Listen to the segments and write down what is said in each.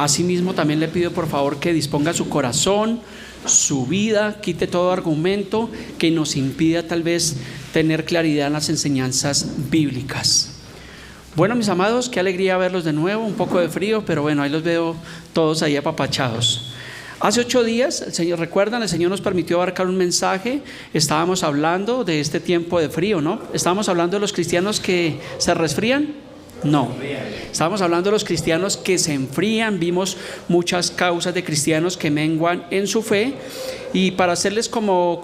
Asimismo, también le pido por favor que disponga su corazón, su vida, quite todo argumento que nos impida tal vez tener claridad en las enseñanzas bíblicas. Bueno, mis amados, qué alegría verlos de nuevo, un poco de frío, pero bueno, ahí los veo todos ahí apapachados. Hace 8 días, recuerdan, el Señor nos permitió abarcar un mensaje. Estábamos hablando de este tiempo de frío, ¿no? Estábamos hablando de los cristianos que se resfrían. No, estábamos hablando de los cristianos que se enfrían. Vimos muchas causas de cristianos que menguan en su fe. Y para hacerles como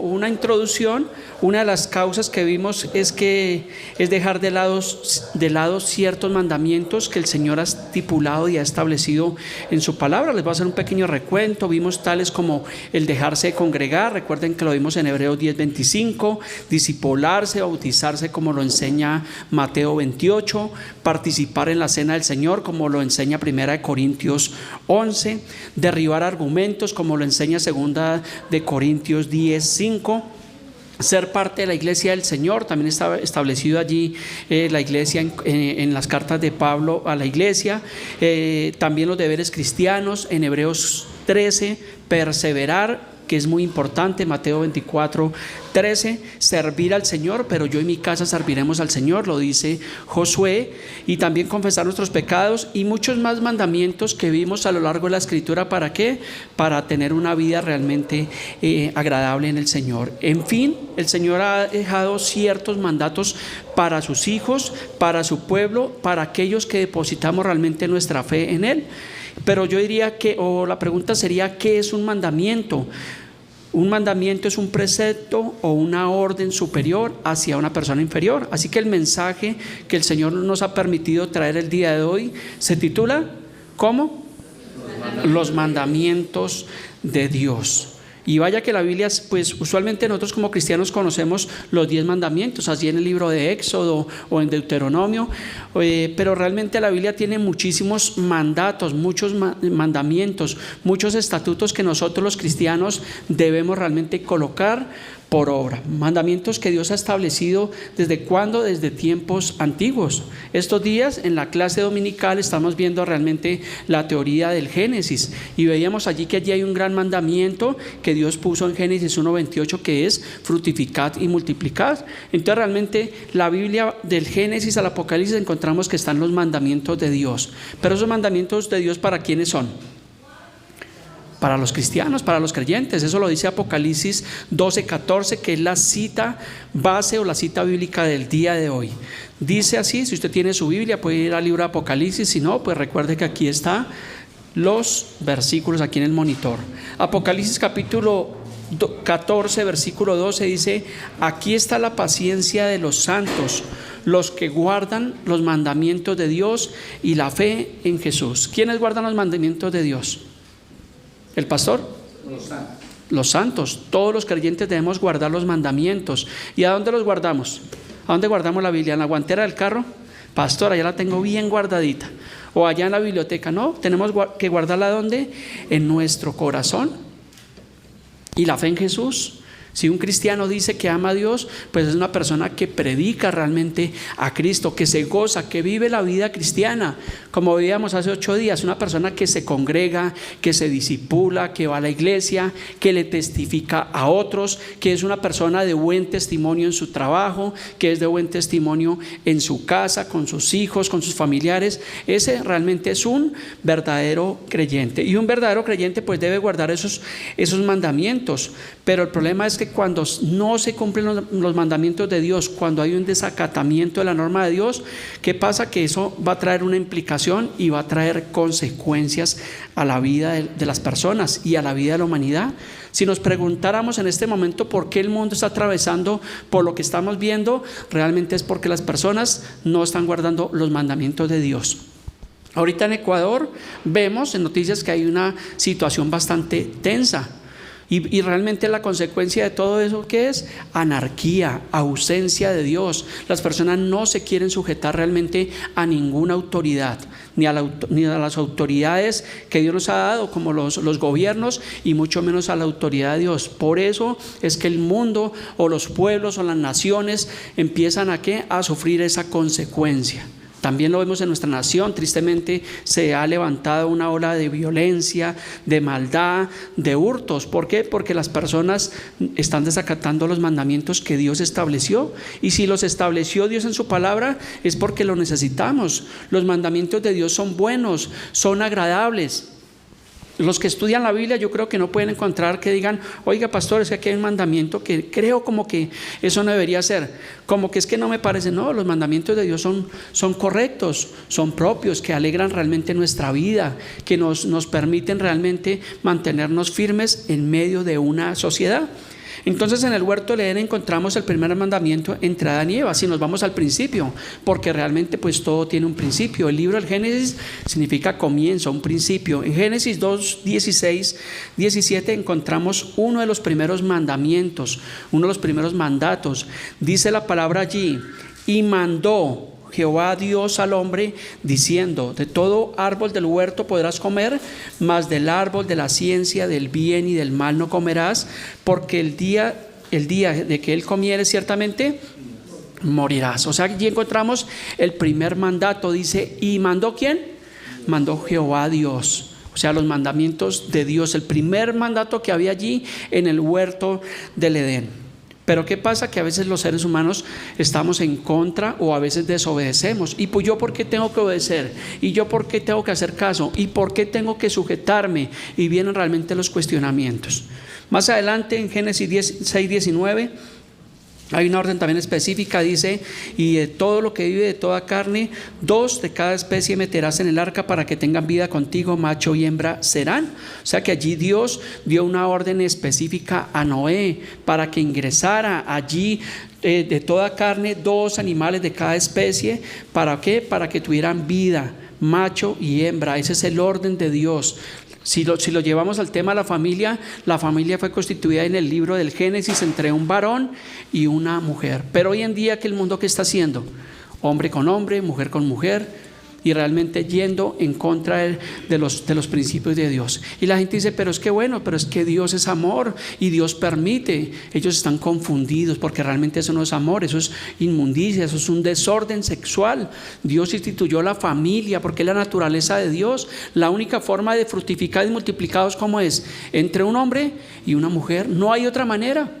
una introducción, una de las causas que vimos es dejar de lado ciertos mandamientos que el Señor ha estipulado y ha establecido en su palabra. Les voy a hacer un pequeño recuento. Vimos tales como el dejarse de congregar, recuerden que lo vimos en Hebreos 10:25, discipularse, bautizarse como lo enseña Mateo 28, participar en la cena del Señor como lo enseña 1 Corintios 11, derribar argumentos como lo enseña 2 Corintios 10:5, ser parte de la iglesia del Señor. También está establecido allí la iglesia en las cartas de Pablo a la iglesia. También los deberes cristianos en Hebreos 13, perseverar, que es muy importante, Mateo 24:13, servir al Señor, pero yo y mi casa serviremos al Señor, lo dice Josué, y también confesar nuestros pecados y muchos más mandamientos que vimos a lo largo de la Escritura. ¿Para qué? Para tener una vida realmente agradable en el Señor. En fin, el Señor ha dejado ciertos mandatos para sus hijos, para su pueblo, para aquellos que depositamos realmente nuestra fe en Él. Pero yo diría la pregunta sería, ¿qué es un mandamiento? Un mandamiento es un precepto o una orden superior hacia una persona inferior. Así que el mensaje que el Señor nos ha permitido traer el día de hoy se titula ¿cómo? Los mandamientos de Dios. Y vaya que la Biblia, pues usualmente nosotros como cristianos conocemos los 10 mandamientos, así en el libro de Éxodo o en Deuteronomio, pero realmente la Biblia tiene muchísimos mandatos, muchos mandamientos, muchos estatutos que nosotros los cristianos debemos realmente colocar por obra. Mandamientos que Dios ha establecido ¿desde cuándo? Desde tiempos antiguos. Estos días en la clase dominical estamos viendo realmente la teoría del Génesis y veíamos allí que allí hay un gran mandamiento que Dios puso en Génesis 1:28, que es fructificad y multiplicad. Entonces realmente la Biblia, del Génesis al Apocalipsis, encontramos que están los mandamientos de Dios. Pero esos mandamientos de Dios, ¿para quiénes son? Para los cristianos, para los creyentes. Eso lo dice Apocalipsis 12:14, que es la cita base o la cita bíblica del día de hoy. Dice así, si usted tiene su Biblia puede ir al libro de Apocalipsis, si no, pues recuerde que aquí están los versículos aquí en el monitor. Apocalipsis capítulo 14, versículo 12 dice: aquí está la paciencia de los santos, los que guardan los mandamientos de Dios y la fe en Jesús. ¿Quiénes guardan los mandamientos de Dios? ¿El pastor? Los santos. Los santos. Todos los creyentes debemos guardar los mandamientos. ¿Y a dónde los guardamos? ¿A dónde guardamos la Biblia? ¿En la guantera del carro? Pastor, allá la tengo bien guardadita. O allá en la biblioteca. No, tenemos que guardarla ¿dónde? En nuestro corazón. ¿Y la fe en Jesús? Si un cristiano dice que ama a Dios, pues es una persona que predica realmente a Cristo, que se goza, que vive la vida cristiana. Como veíamos hace 8 días, una persona que se congrega, que se discipula, que va a la iglesia, que le testifica a otros, que es una persona de buen testimonio en su trabajo, que es de buen testimonio en su casa, con sus hijos, con sus familiares. Ese realmente es un verdadero creyente. Y un verdadero creyente pues debe guardar esos mandamientos. Pero el problema es que cuando no se cumplen los mandamientos de Dios, cuando hay un desacatamiento de la norma de Dios, ¿qué pasa? Que eso va a traer una implicación y va a traer consecuencias a la vida de las personas y a la vida de la humanidad. Si nos preguntáramos en este momento por qué el mundo está atravesando por lo que estamos viendo, realmente es porque las personas no están guardando los mandamientos de Dios. Ahorita en Ecuador vemos en noticias que hay una situación bastante tensa. Y realmente la consecuencia de todo eso, ¿qué es? Anarquía, ausencia de Dios. Las personas no se quieren sujetar realmente a ninguna autoridad, ni a las autoridades que Dios nos ha dado, como los gobiernos, y mucho menos a la autoridad de Dios. Por eso es que el mundo o los pueblos o las naciones empiezan a sufrir esa consecuencia. También lo vemos en nuestra nación. Tristemente se ha levantado una ola de violencia, de maldad, de hurtos. ¿Por qué? Porque las personas están desacatando los mandamientos que Dios estableció. Y si los estableció Dios en su palabra, es porque lo necesitamos. Los mandamientos de Dios son buenos, son agradables. Los que estudian la Biblia, yo creo que no pueden encontrar que digan: oiga, pastor, es que aquí hay un mandamiento que creo como que eso no debería ser, como que es que no me parece. No, los mandamientos de Dios son correctos, son propios, que alegran realmente nuestra vida, que nos permiten realmente mantenernos firmes en medio de una sociedad. Entonces, en el huerto del Edén encontramos el primer mandamiento entre Adán y Eva, si nos vamos al principio, porque realmente pues todo tiene un principio. El libro del Génesis significa comienzo, un principio. En Génesis 2, 16, 17 encontramos uno de los primeros mandamientos, uno de los primeros mandatos. Dice la palabra allí: y mandó Jehová Dios al hombre diciendo: de todo árbol del huerto podrás comer, mas del árbol de la ciencia del bien y del mal no comerás, porque el día de que él comieres ciertamente morirás. O sea, allí encontramos el primer mandato. Dice: ¿y mandó quién? Mandó Jehová Dios. O sea, los mandamientos de Dios, el primer mandato que había allí en el huerto del Edén. Pero ¿qué pasa? Que a veces los seres humanos estamos en contra o a veces desobedecemos. ¿Y pues yo por qué tengo que obedecer? ¿Y yo por qué tengo que hacer caso? ¿Y por qué tengo que sujetarme? Y vienen realmente los cuestionamientos. Más adelante en Génesis 6, 19 hay una orden también específica. Dice: y de todo lo que vive de toda carne, 2 de cada especie meterás en el arca para que tengan vida contigo, macho y hembra serán. O sea que allí Dios dio una orden específica a Noé para que ingresara allí de toda carne 2 animales de cada especie. ¿Para qué? Para que tuvieran vida, macho y hembra. Ese es el orden de Dios. Si lo llevamos al tema de la familia fue constituida en el libro del Génesis entre un varón y una mujer. Pero hoy en día, ¿qué el mundo que está haciendo? Hombre con hombre, mujer con mujer, y realmente yendo en contra de los principios de Dios. Y la gente dice: pero es que bueno, pero es que Dios es amor y Dios permite. Ellos están confundidos, porque realmente eso no es amor, eso es inmundicia, eso es un desorden sexual. Dios instituyó la familia porque es la naturaleza de Dios. La única forma de fructificar y multiplicados, ¿cómo es? Entre un hombre y una mujer. No hay otra manera.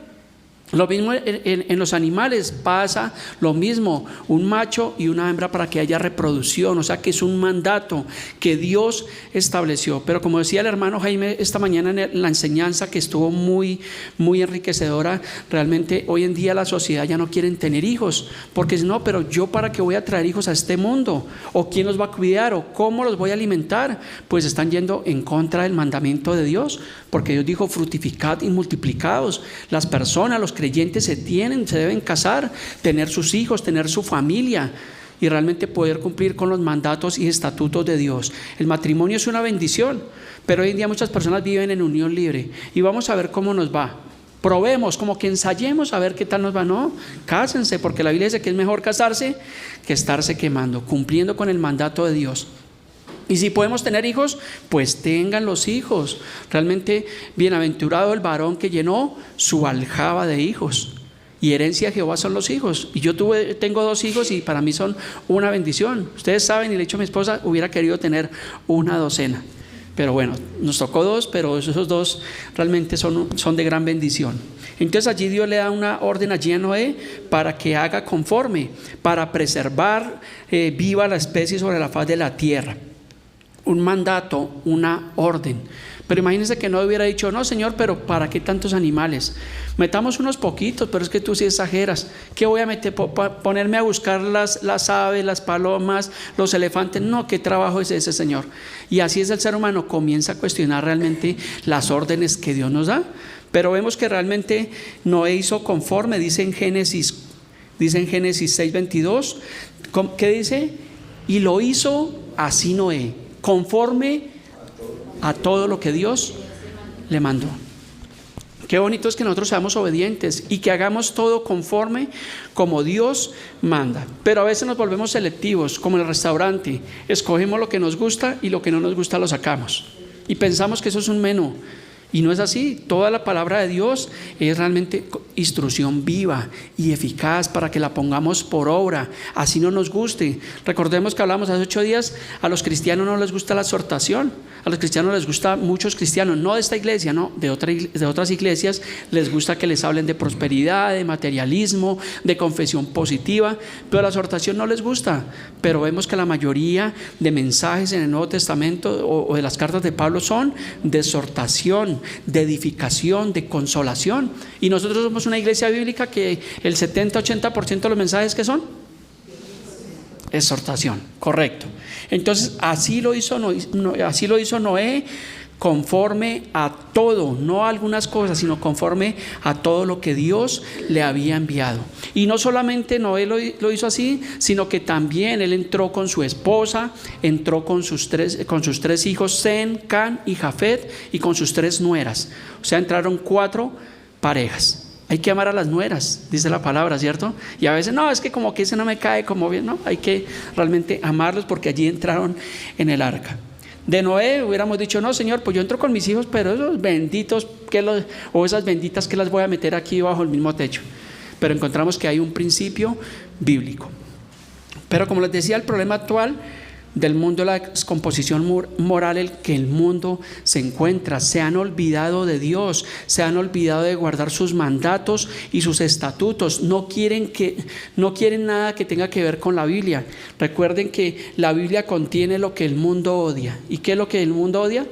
Lo mismo en los animales pasa lo mismo, un macho y una hembra para que haya reproducción. O sea que es un mandato que Dios estableció. Pero como decía el hermano Jaime esta mañana en la enseñanza, que estuvo muy, muy enriquecedora, realmente hoy en día la sociedad ya no quiere tener hijos, porque no, pero yo para qué voy a traer hijos a este mundo, o quién los va a cuidar, o cómo los voy a alimentar. Pues están yendo en contra del mandamiento de Dios, porque Dios dijo: fructificad y multiplicados. Las personas, los creyentes se deben casar, tener sus hijos, tener su familia y realmente poder cumplir con los mandatos y estatutos de Dios. El matrimonio es una bendición, pero hoy en día muchas personas viven en unión libre. Y vamos a ver cómo nos va. Probemos, como que ensayemos a ver qué tal nos va. No, cásense, porque la Biblia dice que es mejor casarse que estarse quemando, cumpliendo con el mandato de Dios. Y si podemos tener hijos, pues tengan los hijos. Realmente bienaventurado el varón que llenó su aljaba de hijos. Y herencia de Jehová son los hijos. Y yo tengo 2 hijos y para mí son una bendición. Ustedes saben, y le he dicho a mi esposa, hubiera querido tener una docena. Pero bueno, nos tocó 2, pero esos 2 realmente son de gran bendición. Entonces allí Dios le da una orden allí a Noé para que haga conforme, para preservar viva la especie sobre la faz de la tierra. Un mandato, una orden. Pero imagínense que no hubiera dicho: no, Señor, pero ¿para qué tantos animales? Metamos unos poquitos, pero es que tú sí exageras. ¿Qué voy a meter? ¿Ponerme a buscar las aves, las palomas, los elefantes? No, ¿qué trabajo es ese, Señor? Y así es el ser humano, comienza a cuestionar realmente las órdenes que Dios nos da. Pero vemos que realmente Noé hizo conforme, dice en Génesis 6:22, ¿qué dice? Y lo hizo así Noé, conforme a todo lo que Dios le mandó. Qué bonito es que nosotros seamos obedientes y que hagamos todo conforme como Dios manda. Pero a veces nos volvemos selectivos, como en el restaurante. Escogemos lo que nos gusta y lo que no nos gusta lo sacamos. Y pensamos que eso es un menú. Y no es así. Toda la palabra de Dios es realmente instrucción viva y eficaz para que la pongamos por obra, así no nos guste. Recordemos que hablamos hace 8 días, a los cristianos no les gusta la exhortación, a los cristianos les gusta, muchos cristianos, no de esta iglesia, no, de otras iglesias, les gusta que les hablen de prosperidad, de materialismo, de confesión positiva, pero la exhortación no les gusta. Pero vemos que la mayoría de mensajes en el Nuevo Testamento o de las cartas de Pablo son de exhortación, de edificación, de consolación. Y nosotros somos una iglesia bíblica que el 70-80% de los mensajes que son exhortación, correcto. Entonces así lo hizo Noé, conforme a todo, no a algunas cosas, sino conforme a todo lo que Dios le había enviado. Y no solamente Noé lo hizo así, sino que también él entró con su esposa, entró con sus tres hijos, Sem, Can y Jafet, y con sus 3 nueras. O sea, entraron 4 parejas. Hay que amar a las nueras, dice la palabra, ¿cierto? Y a veces, no, es que como que ese no me cae como bien, no, hay que realmente amarlos porque allí entraron en el arca. De Noé hubiéramos dicho, no, Señor, pues yo entro con mis hijos, pero esos benditos o esas benditas que las voy a meter aquí bajo el mismo techo. Pero encontramos que hay un principio bíblico. Pero como les decía, el problema actual del mundo, la descomposición moral en que el mundo se encuentra, se han olvidado de Dios, se han olvidado de guardar sus mandatos y sus estatutos, no quieren nada que tenga que ver con la Biblia. Recuerden que la Biblia contiene lo que el mundo odia. ¿Y qué es lo que el mundo odia?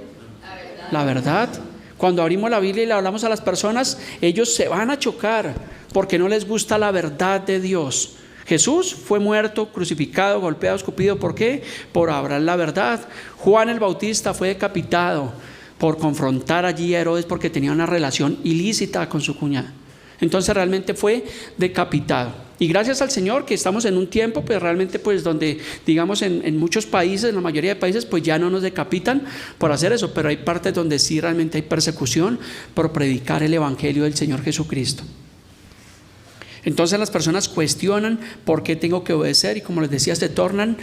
La verdad. Cuando abrimos la Biblia y le hablamos a las personas, ellos se van a chocar porque no les gusta la verdad de Dios. Jesús fue muerto, crucificado, golpeado, escupido. ¿Por qué? Por hablar la verdad. Juan el Bautista fue decapitado por confrontar allí a Herodes porque tenía una relación ilícita con su cuñada. Entonces realmente fue decapitado. Y gracias al Señor que estamos en un tiempo pues realmente pues donde digamos en muchos países, en la mayoría de países pues ya no nos decapitan por hacer eso, pero hay partes donde sí realmente hay persecución por predicar el evangelio del Señor Jesucristo. Entonces las personas cuestionan por qué tengo que obedecer y como les decía se tornan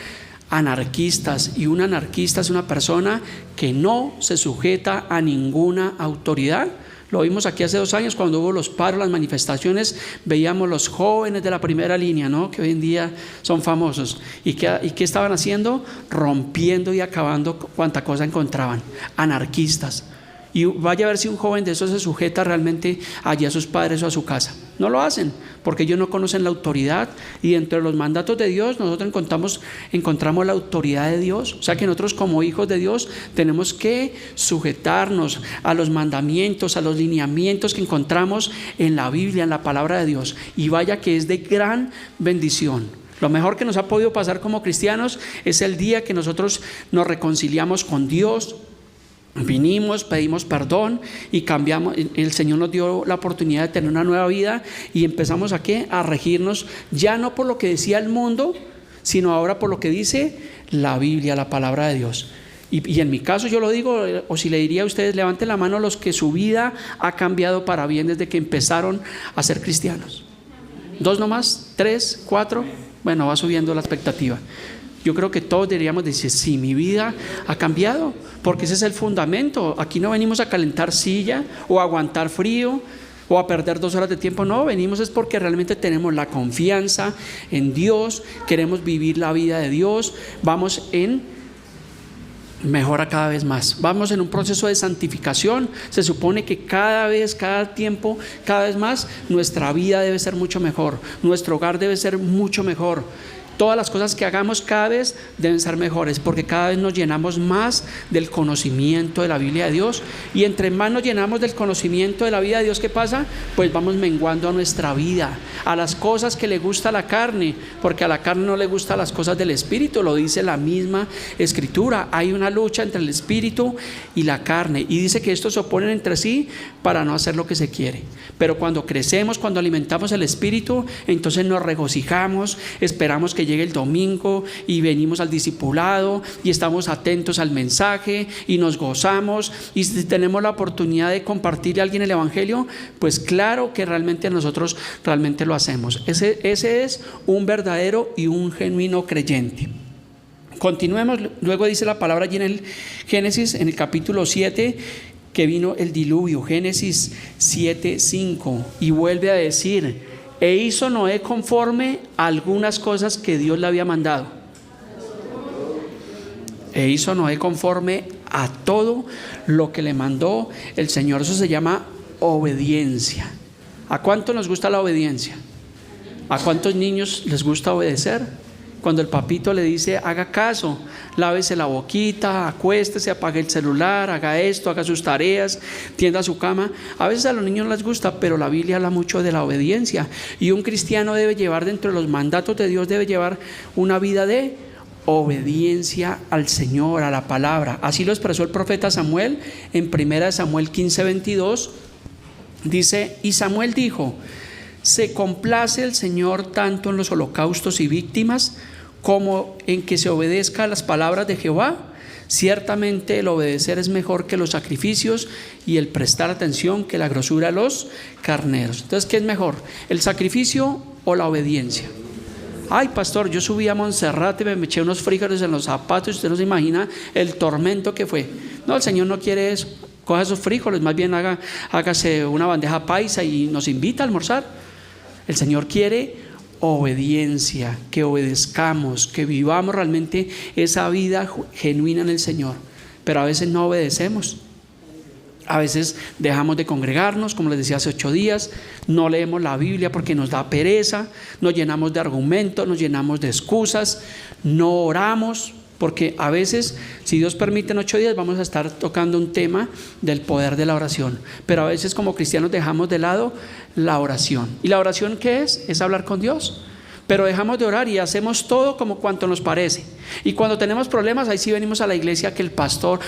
anarquistas, y un anarquista es una persona que no se sujeta a ninguna autoridad. Lo vimos aquí hace 2 años cuando hubo los paros, las manifestaciones, veíamos los jóvenes de la primera línea, ¿no? Que hoy en día son famosos. ¿Y qué estaban haciendo? Rompiendo y acabando cuanta cosa encontraban. Anarquistas. Y vaya a ver si un joven de esos se sujeta realmente allí a sus padres o a su casa. No lo hacen, porque ellos no conocen la autoridad. Y dentro de los mandatos de Dios nosotros encontramos la autoridad de Dios. O sea que nosotros como hijos de Dios tenemos que sujetarnos a los mandamientos, a los lineamientos que encontramos en la Biblia, en la palabra de Dios. Y vaya que es de gran bendición. Lo mejor que nos ha podido pasar como cristianos es el día que nosotros nos reconciliamos con Dios. Vinimos, pedimos perdón y cambiamos. El Señor nos dio la oportunidad de tener una nueva vida y empezamos ¿a qué? A regirnos ya no por lo que decía el mundo, sino ahora por lo que dice la Biblia, la palabra de Dios. Y en mi caso yo lo digo, o si le diría a ustedes, levanten la mano los que su vida ha cambiado para bien desde que empezaron a ser cristianos. 2 nomás, 3, 4, bueno, va subiendo la expectativa. Yo creo que todos deberíamos decir, sí, mi vida ha cambiado, porque ese es el fundamento. Aquí no venimos a calentar silla o a aguantar frío o a perder 2 horas de tiempo, no, venimos es porque realmente tenemos la confianza en Dios, queremos vivir la vida de Dios, vamos en mejora cada vez más, vamos en un proceso de santificación. Se supone que cada vez, cada tiempo, cada vez más nuestra vida debe ser mucho mejor, nuestro hogar debe ser mucho mejor. Todas las cosas que hagamos cada vez deben ser mejores, porque cada vez nos llenamos más del conocimiento de la Biblia de Dios, y entre más nos llenamos del conocimiento de la vida de Dios, ¿qué pasa? Pues vamos menguando a nuestra vida, a las cosas que le gusta a la carne, porque a la carne no le gustan las cosas del Espíritu, lo dice la misma Escritura. Hay una lucha entre el Espíritu y la carne, y dice que estos se oponen entre sí para no hacer lo que se quiere. Pero cuando crecemos, cuando alimentamos el Espíritu, entonces nos regocijamos, esperamos que llegue el domingo y venimos al discipulado y estamos atentos al mensaje y nos gozamos, y si tenemos la oportunidad de compartirle a alguien el evangelio, pues claro que realmente nosotros realmente lo hacemos. Ese es un verdadero y un genuino creyente. Continuemos. Luego dice la palabra allí en el Génesis, en el capítulo 7, que vino el diluvio, Génesis 7:5, y vuelve a decir: e hizo Noé conforme a algunas cosas que Dios le había mandado. E hizo Noé conforme a todo lo que le mandó el Señor. Eso se llama obediencia. ¿A cuánto nos gusta la obediencia? ¿A cuántos niños les gusta obedecer? Cuando el papito le dice: haga caso, lávese la boquita, acuéstese, apague el celular, haga esto, haga sus tareas, tienda su cama. A veces a los niños les gusta, pero la Biblia habla mucho de la obediencia. Y un cristiano debe llevar, dentro de los mandatos de Dios, debe llevar una vida de obediencia al Señor, a la palabra. Así lo expresó el profeta Samuel en 1 Samuel 15:22. Dice: y Samuel dijo: se complace el Señor tanto en los holocaustos y víctimas como en que se obedezca a las palabras de Jehová. Ciertamente el obedecer es mejor que los sacrificios, y el prestar atención que la grosura a los carneros. Entonces, ¿qué es mejor? ¿El sacrificio o la obediencia? Ay, pastor, yo subí a Monserrate y me eché unos frijoles en los zapatos, usted no se imagina el tormento que fue. No, el Señor no quiere eso. Coja esos frijoles, más bien hágase una bandeja paisa y nos invita a almorzar. El Señor quiere obediencia, que obedezcamos, que vivamos realmente esa vida genuina en el Señor. Pero a veces no obedecemos. A veces dejamos de congregarnos, como les decía hace 8 días, no leemos la Biblia porque nos da pereza, nos llenamos de argumentos, nos llenamos de excusas, no oramos, porque a veces, si Dios permite, en 8 días vamos a estar tocando un tema del poder de la oración, pero a veces como cristianos dejamos de lado la oración. ¿Y la oración qué es? Es hablar con Dios. Pero dejamos de orar y hacemos todo como cuanto nos parece. Y cuando tenemos problemas, ahí sí venimos a la iglesia que el pastor,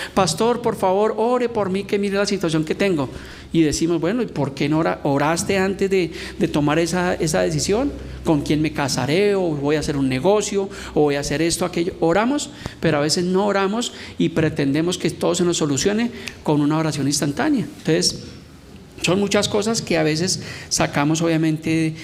por favor, ore por mí, que mire la situación que tengo. Y decimos: bueno, ¿y por qué no oraste antes de tomar esa decisión? ¿Con quién me casaré? ¿O voy a hacer un negocio? ¿O voy a hacer esto, aquello? Oramos, pero a veces no oramos y pretendemos que todo se nos solucione con una oración instantánea. Entonces, son muchas cosas que a veces sacamos, obviamente,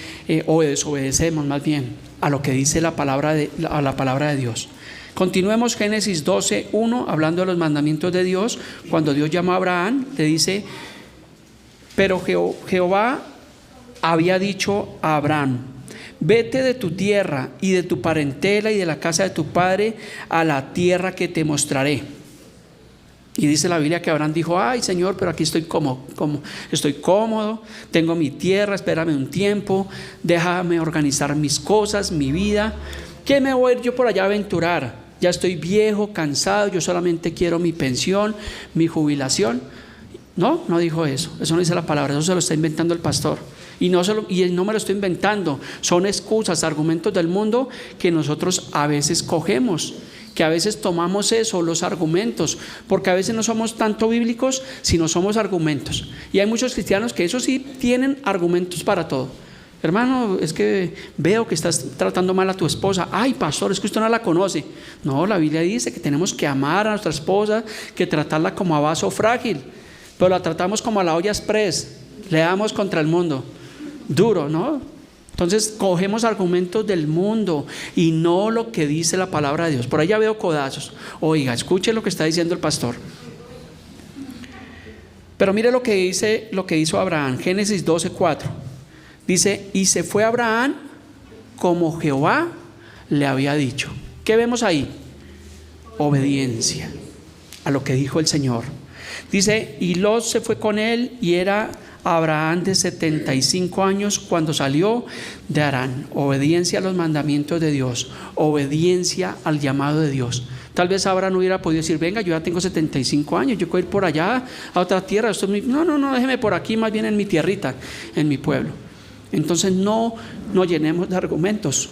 o desobedecemos más bien a lo que dice la palabra de Dios. Continuemos Génesis 12:1, hablando de los mandamientos de Dios. Cuando Dios llama a Abraham, le dice: pero Jehová había dicho a Abraham: vete de tu tierra y de tu parentela y de la casa de tu padre a la tierra que te mostraré. Y dice la Biblia que Abraham dijo: ay, Señor, pero aquí estoy estoy cómodo, tengo mi tierra, espérame un tiempo, déjame organizar mis cosas, mi vida. ¿Qué me voy a ir yo por allá a aventurar? Ya estoy viejo, cansado, yo solamente quiero mi pensión, mi jubilación. No dijo eso, eso no dice la palabra, eso se lo está inventando el pastor. Y no me lo estoy inventando, son excusas, argumentos del mundo que nosotros a veces cogemos, que a veces tomamos eso, los argumentos, porque a veces no somos tanto bíblicos, sino somos argumentos. Y hay muchos cristianos que eso sí tienen argumentos para todo. Hermano, es que veo que estás tratando mal a tu esposa. Ay, pastor, es que usted no la conoce. No, la Biblia dice que tenemos que amar a nuestra esposa, que tratarla como a vaso frágil, pero la tratamos como a la olla express, le damos contra el mundo, duro, ¿no? Entonces cogemos argumentos del mundo y no lo que dice la palabra de Dios. Por ahí ya veo codazos. Oiga, escuche lo que está diciendo el pastor. Pero mire lo que hizo Abraham, Génesis 12:4. Dice: y se fue Abraham como Jehová le había dicho. ¿Qué vemos ahí? Obediencia a lo que dijo el Señor. Dice: y Lot se fue con él, y era Abraham de 75 años cuando salió de Harán. Obediencia a los mandamientos de Dios, obediencia al llamado de Dios. Tal vez Abraham no hubiera podido decir: venga, yo ya tengo 75 años, yo puedo ir por allá a otra tierra. No, déjeme por aquí, más bien en mi tierrita, en mi pueblo. Entonces no nos llenemos de argumentos.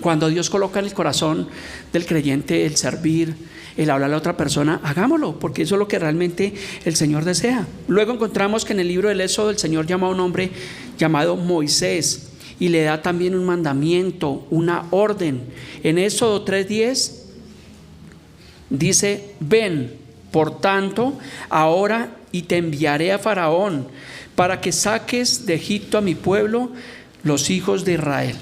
Cuando Dios coloca en el corazón del creyente el servir, el hablarle a otra persona, hagámoslo, porque eso es lo que realmente el Señor desea. Luego encontramos que en el libro del Éxodo el Señor llama a un hombre llamado Moisés y le da también un mandamiento, una orden. En Éxodo 3:10 dice: ven, por tanto, ahora y te enviaré a Faraón para que saques de Egipto a mi pueblo, los hijos de Israel.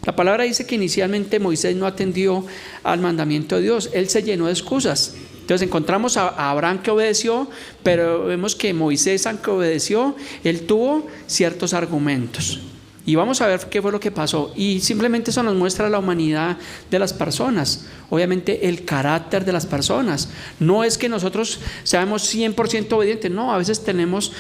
La palabra dice que inicialmente Moisés no atendió al mandamiento de Dios, él se llenó de excusas. Entonces encontramos a Abraham que obedeció, pero vemos que Moisés, aunque obedeció, él tuvo ciertos argumentos. Y vamos a ver qué fue lo que pasó. Y simplemente eso nos muestra la humanidad de las personas. Obviamente el carácter de las personas. No es que nosotros seamos 100% obedientes. No, a veces tenemos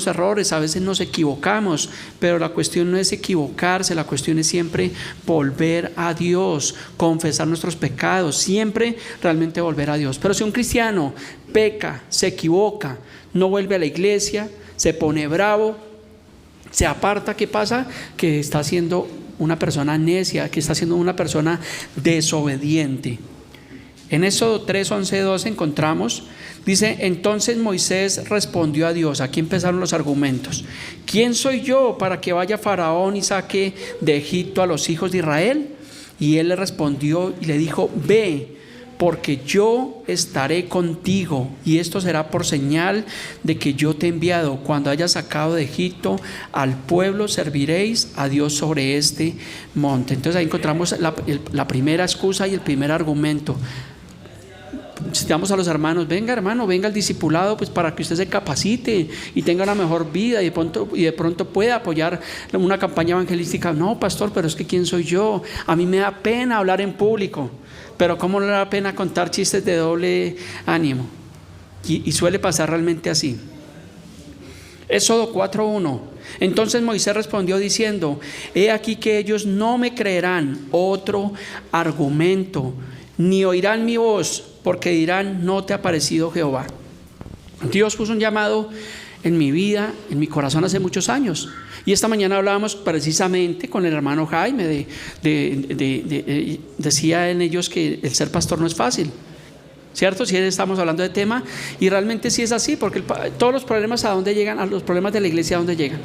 errores, a veces nos equivocamos. Pero la cuestión no es equivocarse, la cuestión es siempre volver a Dios, confesar nuestros pecados, siempre realmente volver a Dios. Pero si un cristiano peca, se equivoca, no vuelve a la iglesia, se pone bravo, se aparta, ¿qué pasa? Que está siendo una persona necia, que está siendo una persona desobediente. En Éxodo 3, 11, 12 encontramos, dice, entonces Moisés respondió a Dios. Aquí empezaron los argumentos. ¿Quién soy yo para que vaya Faraón y saque de Egipto a los hijos de Israel? Y él le respondió y le dijo, ve, porque yo estaré contigo, y esto será por señal de que yo te he enviado. Cuando hayas sacado de Egipto al pueblo, serviréis a Dios sobre este monte. Entonces ahí encontramos la primera excusa y el primer argumento. Citamos a los hermanos, venga hermano, venga al discipulado, pues para que usted se capacite y tenga una mejor vida y de pronto pueda apoyar una campaña evangelística. No, pastor, pero es que ¿quién soy yo? A mí me da pena hablar en público. Pero ¿cómo le da pena contar chistes de doble ánimo? Y suele pasar realmente así. Éxodo 4:1. Entonces Moisés respondió diciendo, he aquí que ellos no me creerán. Otro argumento, ni oirán mi voz, porque dirán, no te ha parecido Jehová. Dios puso un llamado en mi vida, en mi corazón hace muchos años. Y esta mañana hablábamos precisamente con el hermano Jaime, decía en ellos que el ser pastor no es fácil, ¿cierto? Si estamos hablando de tema, y realmente sí es así, porque todos los problemas ¿a dónde llegan? A los problemas de la iglesia, ¿a dónde llegan?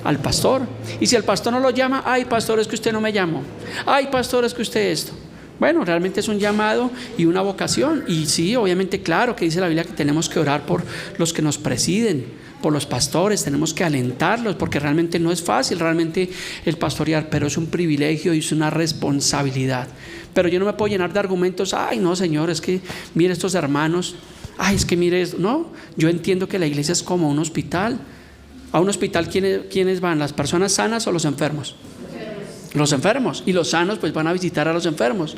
Al pastor. Y si el pastor no lo llama, ay pastor, es que usted no me llamó, ay pastor, es que usted esto. Bueno, realmente es un llamado y una vocación. Y sí, obviamente, claro que dice la Biblia que tenemos que orar por los que nos presiden, por los pastores, tenemos que alentarlos, porque realmente no es fácil realmente el pastorear, pero es un privilegio y es una responsabilidad. Pero yo no me puedo llenar de argumentos, ay no Señor, es que mire estos hermanos, ay es que mire esto. No, yo entiendo que la iglesia es como un hospital. A un hospital, ¿quiénes van? ¿Las personas sanas o los enfermos? Los enfermos, y los sanos pues van a visitar a los enfermos.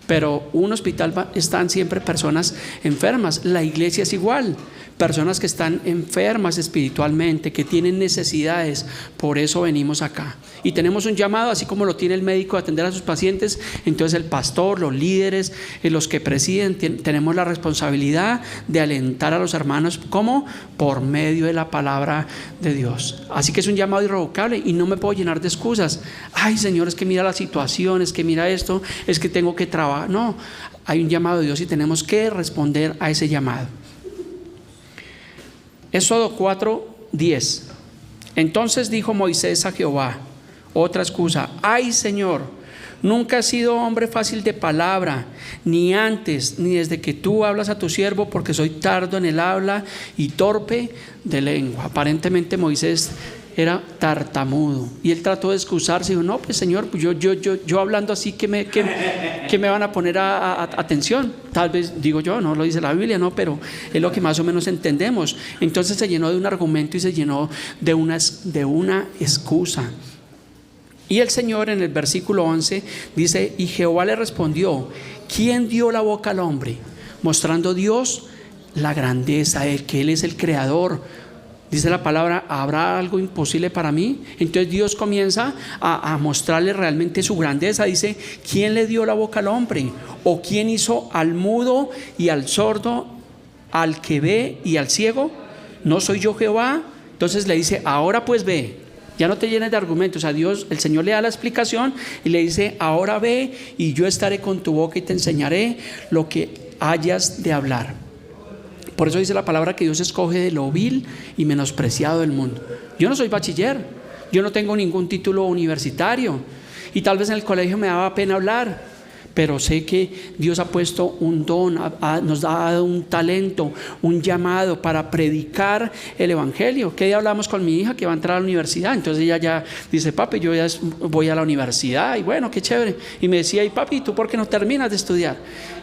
Pero un hospital están siempre personas enfermas. La iglesia es igual, personas que están enfermas espiritualmente, que tienen necesidades. Por eso venimos acá y tenemos un llamado, así como lo tiene el médico, a atender a sus pacientes. Entonces el pastor, los líderes, los que presiden, tenemos la responsabilidad de alentar a los hermanos. ¿Cómo? Por medio de la palabra de Dios. Así que es un llamado irrevocable y no me puedo llenar de excusas. Ay Señor, es que mira la situación, es que mira esto, es que tengo que trabajar. No, hay un llamado de Dios y tenemos que responder a ese llamado. Éxodo 4:10. Entonces dijo Moisés a Jehová, otra excusa, ay Señor, nunca he sido hombre fácil de palabra, ni antes ni desde que tú hablas a tu siervo, porque soy tardo en el habla y torpe de lengua. Aparentemente Moisés era tartamudo y él trató de excusarse y dijo, no pues Señor, pues yo hablando así que me van a poner atención. Tal vez, digo yo, no lo dice la Biblia, no, pero es lo que más o menos entendemos. Entonces se llenó de un argumento y se llenó de una excusa. Y el Señor en el versículo 11 dice, y Jehová le respondió, ¿quién dio la boca al hombre? Mostrando Dios la grandeza de que Él es el creador. Dice la palabra, ¿habrá algo imposible para mí? Entonces Dios comienza a mostrarle realmente su grandeza. Dice, ¿quién le dio la boca al hombre? ¿O quién hizo al mudo y al sordo, al que ve y al ciego? ¿No soy yo Jehová? Entonces le dice, ahora pues ve. Ya no te llenes de argumentos. A Dios, el Señor le da la explicación y le dice, ahora ve y yo estaré con tu boca y te enseñaré lo que hayas de hablar. Por eso dice la palabra que Dios escoge de lo vil y menospreciado del mundo. Yo no soy bachiller, yo no tengo ningún título universitario y tal vez en el colegio me daba pena hablar, pero sé que Dios ha puesto un don, nos ha dado un talento, un llamado para predicar el evangelio. ¿Qué día hablamos con mi hija que va a entrar a la universidad? Entonces ella ya dice, papi, yo ya voy a la universidad y bueno, qué chévere. Y me decía, y papi, ¿tú por qué no terminas de estudiar?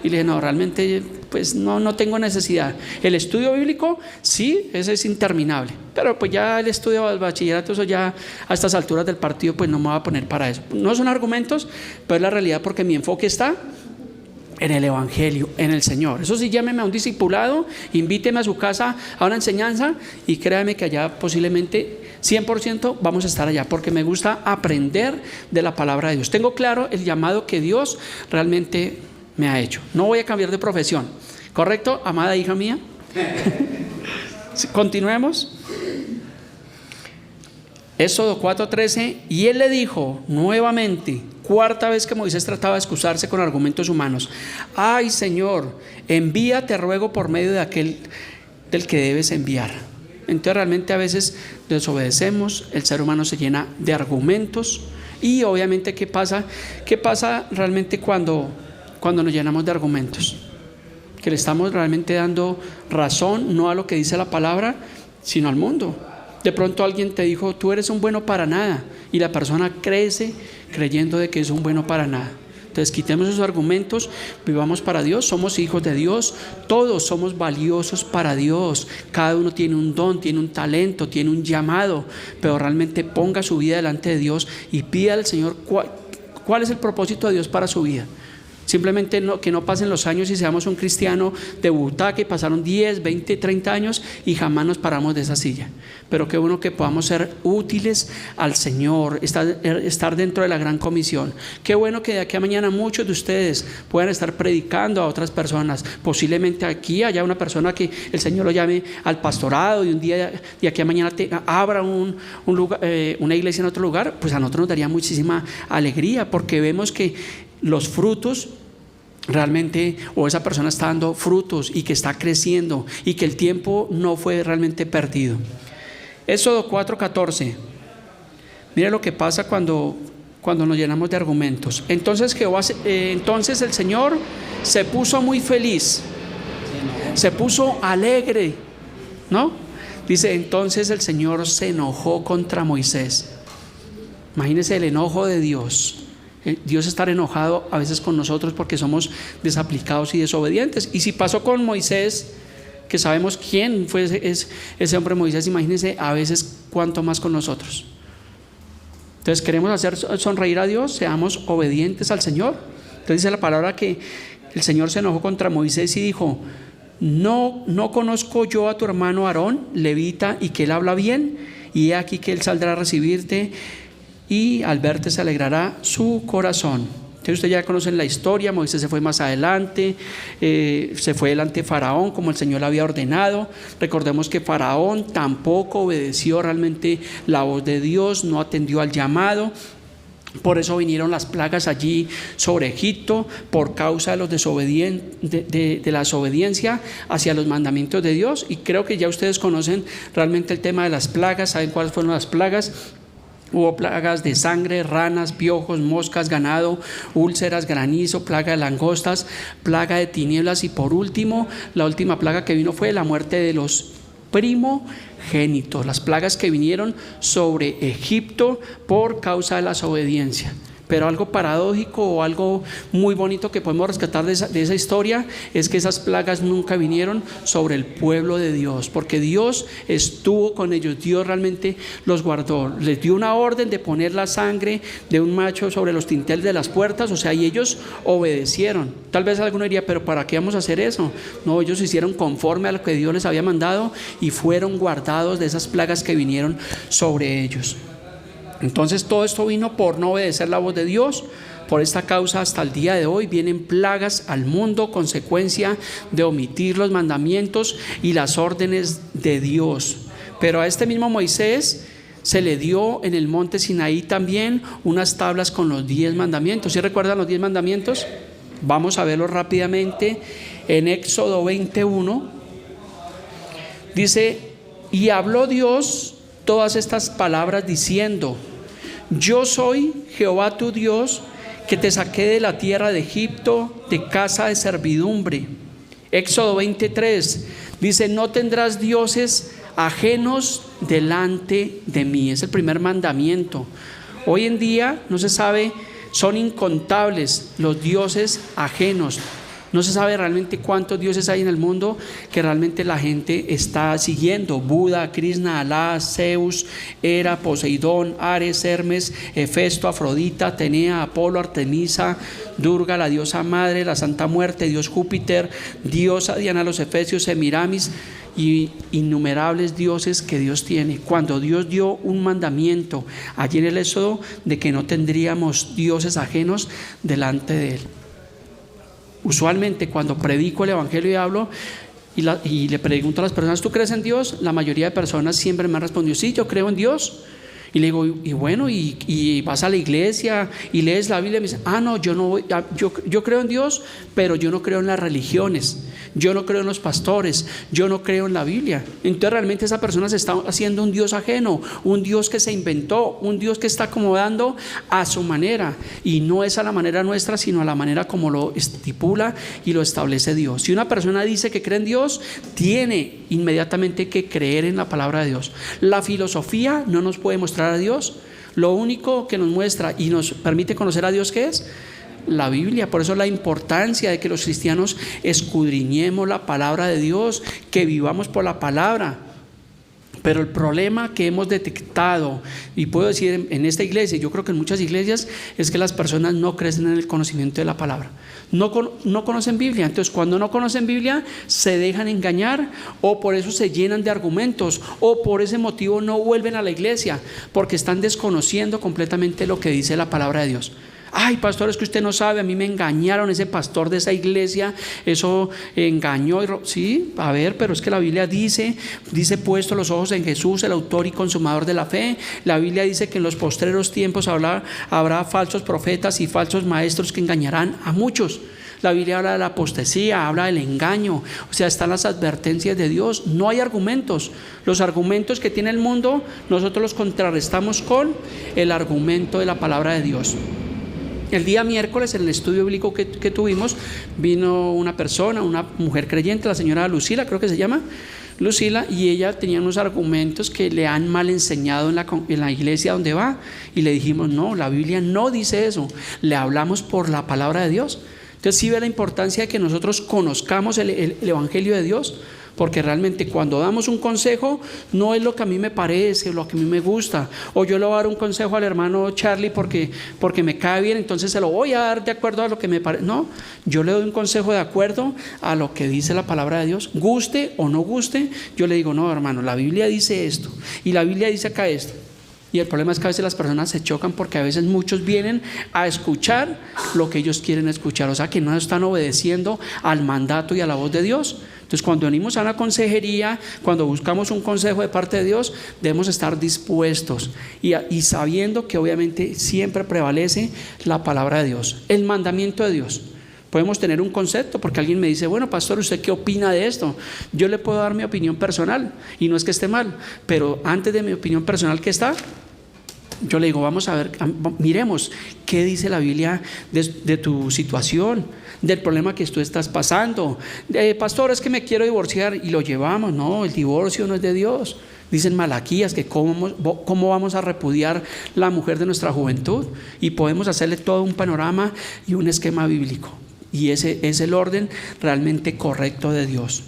Y le dije, no, realmente pues no tengo necesidad. El estudio bíblico, sí, ese es interminable, pero pues ya el estudio del bachillerato, eso ya a estas alturas del partido, pues no me voy a poner para eso. No son argumentos, pero es la realidad, porque mi enfoque está en el Evangelio, en el Señor. Eso sí, llámeme a un discipulado, invíteme a su casa a una enseñanza y créame que allá posiblemente 100% vamos a estar allá, porque me gusta aprender de la palabra de Dios. Tengo claro el llamado que Dios realmente me ha hecho. No voy a cambiar de profesión, ¿correcto, amada hija mía? Continuemos. Éxodo 4:13, y él le dijo nuevamente, cuarta vez que Moisés trataba de excusarse con argumentos humanos: ay, Señor, envía, te ruego, por medio de aquel del que debes enviar. Entonces realmente a veces desobedecemos, el ser humano se llena de argumentos, y obviamente ¿qué pasa realmente cuando nos llenamos de argumentos? Que le estamos realmente dando razón, no a lo que dice la palabra, sino al mundo. De pronto alguien te dijo: tú eres un bueno para nada, y la persona crece creyendo de que es un bueno para nada. Entonces quitemos esos argumentos, vivamos para Dios, somos hijos de Dios, todos somos valiosos para Dios, cada uno tiene un don, tiene un talento, tiene un llamado, pero realmente ponga su vida delante de Dios y pida al Señor cuál es el propósito de Dios para su vida. Simplemente que no pasen los años y seamos un cristiano de butaca, y pasaron 10, 20, 30 años y jamás nos paramos de esa silla. Pero qué bueno que podamos ser útiles al Señor, estar dentro de la gran comisión. Qué bueno que de aquí a mañana muchos de ustedes puedan estar predicando a otras personas. Posiblemente aquí haya una persona que el Señor lo llame al pastorado, y un día de aquí a mañana abra un lugar, una iglesia en otro lugar. Pues a nosotros nos daría muchísima alegría, porque vemos que los frutos realmente, o esa persona está dando frutos y que está creciendo, y que el tiempo no fue realmente perdido. Éxodo 4:14. Mire lo que pasa cuando nos llenamos de argumentos. Entonces el Señor se puso muy feliz, se puso alegre, ¿no? Dice: entonces el Señor se enojó contra Moisés. Imagínense el enojo de Dios. Dios estar enojado a veces con nosotros porque somos desaplicados y desobedientes. Y si pasó con Moisés, que sabemos quién fue ese hombre Moisés, imagínense a veces cuánto más con nosotros. Entonces, queremos hacer sonreír a Dios, seamos obedientes al Señor. Entonces dice la palabra que el Señor se enojó contra Moisés y dijo: no conozco yo a tu hermano Aarón, levita, y que él habla bien, y he aquí que él saldrá a recibirte, y al verte se alegrará su corazón. Entonces ustedes ya conocen la historia. Moisés se fue más adelante, se fue delante de Faraón como el Señor le había ordenado. Recordemos que Faraón tampoco obedeció realmente la voz de Dios, no atendió al llamado. Por eso vinieron las plagas allí sobre Egipto, por causa de la desobediencia hacia los mandamientos de Dios. Y creo que ya ustedes conocen realmente el tema de las plagas. ¿Saben cuáles fueron las plagas? Hubo plagas de sangre, ranas, piojos, moscas, ganado, úlceras, granizo, plaga de langostas, plaga de tinieblas, y por último, la última plaga que vino fue la muerte de los primogénitos. Las plagas que vinieron sobre Egipto por causa de la desobediencia. Pero algo paradójico, o algo muy bonito que podemos rescatar de esa historia, es que esas plagas nunca vinieron sobre el pueblo de Dios, porque Dios estuvo con ellos. Dios realmente los guardó, les dio una orden de poner la sangre de un macho sobre los dinteles de las puertas, o sea, y ellos obedecieron. Tal vez alguno diría: pero ¿para qué vamos a hacer eso? No, ellos hicieron conforme a lo que Dios les había mandado y fueron guardados de esas plagas que vinieron sobre ellos. Entonces todo esto vino por no obedecer la voz de Dios. Por esta causa hasta el día de hoy vienen plagas al mundo, consecuencia de omitir los mandamientos y las órdenes de Dios. Pero a este mismo Moisés se le dio en el monte Sinaí también unas tablas con los 10 mandamientos. ¿Sí recuerdan los 10 mandamientos? Vamos a verlos rápidamente. En Éxodo 21 dice: y habló Dios todas estas palabras diciendo: yo soy Jehová tu Dios, que te saqué de la tierra de Egipto, de casa de servidumbre. Éxodo 23 dice: no tendrás dioses ajenos delante de mí. Es el primer mandamiento. Hoy en día no se sabe, son incontables los dioses ajenos. No se sabe realmente cuántos dioses hay en el mundo que realmente la gente está siguiendo: Buda, Krishna, Alá, Zeus, Hera, Poseidón, Ares, Hermes, Hefesto, Afrodita, Atenea, Apolo, Artemisa, Durga, la diosa madre, la Santa Muerte, Dios Júpiter, diosa Diana, los Efesios, Semiramis y innumerables dioses que Dios tiene. Cuando Dios dio un mandamiento allí en el Éxodo de que no tendríamos dioses ajenos delante de Él. Usualmente cuando predico el evangelio y hablo y le pregunto a las personas: ¿tú crees en Dios? La mayoría de personas siempre me han respondido: sí, yo creo en Dios. Y le digo: y bueno, y vas a la iglesia y lees la Biblia. Y me dice: no, yo no voy, yo creo en Dios, pero yo no creo en las religiones, yo no creo en los pastores, yo no creo en la Biblia. Entonces realmente esa persona se está haciendo un Dios ajeno, un Dios que se inventó, un Dios que está acomodando a su manera, y no es a la manera nuestra, sino a la manera como lo estipula y lo establece Dios. Si una persona dice que cree en Dios, tiene inmediatamente que creer en la palabra de Dios. La filosofía no nos puede mostrar a Dios. Lo único que nos muestra y nos permite conocer a Dios, ¿qué es? La Biblia. Por eso la importancia de que los cristianos escudriñemos la palabra de Dios, que vivamos por la palabra. Pero el problema que hemos detectado, y puedo decir en esta iglesia, yo creo que en muchas iglesias, es que las personas no crecen en el conocimiento de la palabra. No conocen Biblia. Entonces cuando no conocen Biblia se dejan engañar, o por eso se llenan de argumentos, o por ese motivo no vuelven a la iglesia, porque están desconociendo completamente lo que dice la palabra de Dios. Ay, pastor, es que usted no sabe, a mí me engañaron, ese pastor de esa iglesia, eso engañó. Sí, a ver, pero es que la Biblia dice puesto los ojos en Jesús, el autor y consumador de la fe. La Biblia dice que en los postreros tiempos habrá falsos profetas y falsos maestros que engañarán a muchos. La Biblia habla de la apostasía, habla del engaño, o sea, están las advertencias de Dios. No hay argumentos. Los argumentos que tiene el mundo, nosotros los contrarrestamos con el argumento de la palabra de Dios. El día miércoles, en el estudio bíblico que tuvimos, vino una persona, una mujer creyente, la señora Lucila, creo que se llama Lucila, y ella tenía unos argumentos que le han mal enseñado en la iglesia donde va, y le dijimos: no, la Biblia no dice eso, le hablamos por la palabra de Dios. Entonces sí ve la importancia de que nosotros conozcamos el evangelio de Dios, porque realmente cuando damos un consejo no es lo que a mí me parece, lo que a mí me gusta, o yo le voy a dar un consejo al hermano Charlie porque me cae bien, entonces se lo voy a dar de acuerdo a lo que me parece. No, yo le doy un consejo de acuerdo a lo que dice la palabra de Dios, guste o no guste. Yo le digo: no, hermano, la Biblia dice esto y la Biblia dice acá esto. Y el problema es que a veces las personas se chocan, porque a veces muchos vienen a escuchar lo que ellos quieren escuchar, o sea que no están obedeciendo al mandato y a la voz de Dios. Entonces cuando venimos a una consejería, cuando buscamos un consejo de parte de Dios, debemos estar dispuestos y sabiendo que obviamente siempre prevalece la palabra de Dios, el mandamiento de Dios. Podemos tener un concepto, porque alguien me dice: bueno, pastor, ¿usted qué opina de esto? Yo le puedo dar mi opinión personal, y no es que esté mal, pero antes de mi opinión personal, ¿qué está? Yo le digo: vamos a ver, miremos qué dice la Biblia de tu situación, del problema que tú estás pasando. Pastor, es que me quiero divorciar, y lo llevamos. No, el divorcio no es de Dios. Dicen Malaquías que cómo vamos a repudiar la mujer de nuestra juventud, y podemos hacerle todo un panorama y un esquema bíblico, y ese es el orden realmente correcto de Dios.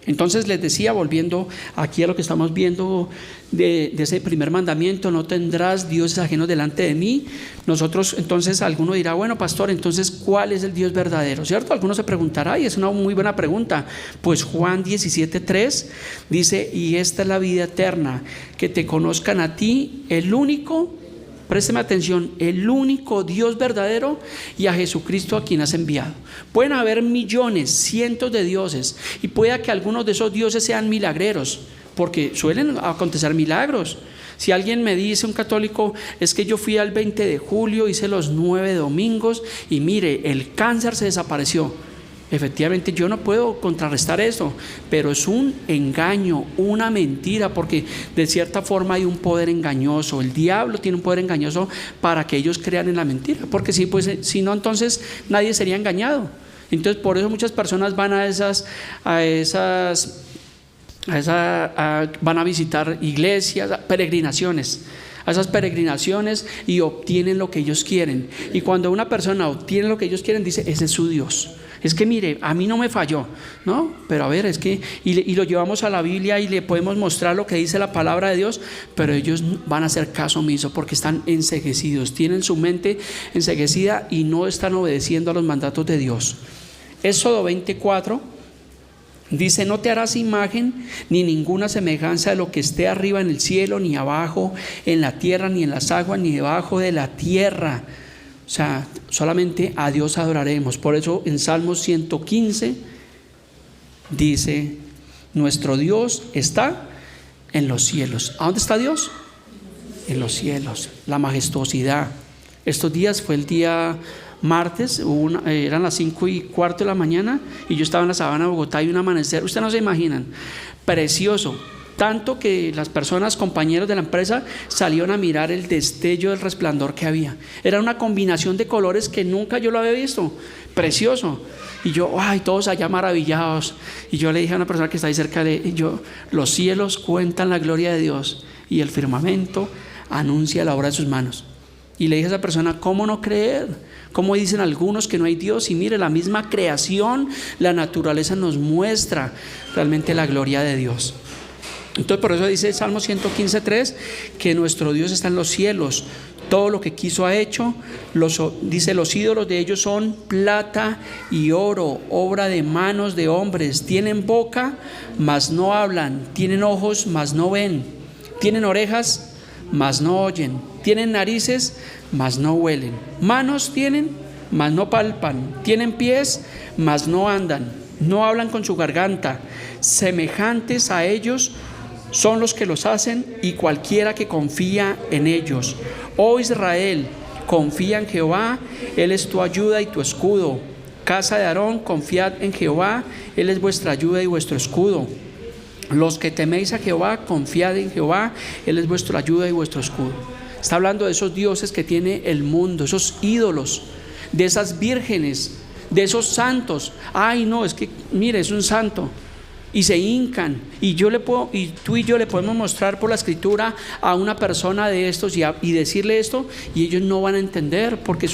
Entonces les decía, volviendo aquí a lo que estamos viendo de ese primer mandamiento: no tendrás dioses ajenos delante de mí. Nosotros, entonces, alguno dirá: bueno, pastor, entonces ¿cuál es el Dios verdadero? ¿Cierto? Algunos se preguntará, y es una muy buena pregunta. Pues Juan 17:3 dice: y esta es la vida eterna, que te conozcan a ti, el único, présteme atención, el único Dios verdadero, y a Jesucristo a quien has enviado. Pueden haber millones, cientos de dioses, y pueda que algunos de esos dioses sean milagreros, porque suelen acontecer milagros. Si alguien me dice, un católico: es que yo fui al 20 de julio, hice los 9 domingos y mire, el cáncer se desapareció. Efectivamente, yo no puedo contrarrestar eso, pero es un engaño, una mentira, porque de cierta forma hay un poder engañoso. El diablo tiene un poder engañoso para que ellos crean en la mentira, porque si no, entonces nadie sería engañado. Entonces por eso muchas personas van van a visitar iglesias, peregrinaciones, a esas peregrinaciones, y obtienen lo que ellos quieren. Y cuando una persona obtiene lo que ellos quieren, dice: ese es su Dios. Es que mire, a mí no me falló, ¿no? Pero a ver, es que, y lo llevamos a la Biblia y le podemos mostrar lo que dice la palabra de Dios, pero ellos van a hacer caso omiso porque están enceguecidos, tienen su mente enceguecida y no están obedeciendo a los mandatos de Dios. Éxodo 24 dice: no te harás imagen ni ninguna semejanza de lo que esté arriba en el cielo, ni abajo en la tierra, ni en las aguas, ni debajo de la tierra. O sea, solamente a Dios adoraremos. Por eso en Salmos 115 dice: nuestro Dios está en los cielos. ¿A dónde está Dios? En los cielos, la majestuosidad. Estos días fue el día martes, eran las 5:15 de la mañana y yo estaba en la sabana de Bogotá y un amanecer, ustedes no se imaginan, precioso, tanto que las personas, compañeros de la empresa, salieron a mirar el destello del resplandor que había. Era una combinación de colores que nunca yo lo había visto, precioso. Y yo, ay, todos allá maravillados. Y yo le dije a una persona que está ahí cerca los cielos cuentan la gloria de Dios y el firmamento anuncia la obra de sus manos. Y le dije a esa persona: ¿cómo no creer? ¿Cómo dicen algunos que no hay Dios? Y mire, la misma creación, la naturaleza nos muestra realmente la gloria de Dios. Entonces por eso dice Salmo 115:3 que nuestro Dios está en los cielos, todo lo que quiso ha hecho. Dice: los ídolos de ellos son plata y oro, obra de manos de hombres. Tienen boca, mas no hablan, tienen ojos, mas no ven, tienen orejas, mas no oyen, tienen narices, mas no huelen, manos tienen, mas no palpan, tienen pies, mas no andan, no hablan con su garganta. Semejantes a ellos son los que los hacen y cualquiera que confía en ellos. Oh Israel, confía en Jehová, Él es tu ayuda y tu escudo. Casa de Aarón, confiad en Jehová, Él es vuestra ayuda y vuestro escudo. Los que teméis a Jehová, confiad en Jehová, Él es vuestra ayuda y vuestro escudo. Está hablando de esos dioses que tiene el mundo, esos ídolos, de esas vírgenes, de esos santos. Ay, no, es que mire, es un santo. Y se hincan, y tú y yo le podemos mostrar por la escritura a una persona de estos y decirle esto, y ellos no van a entender porque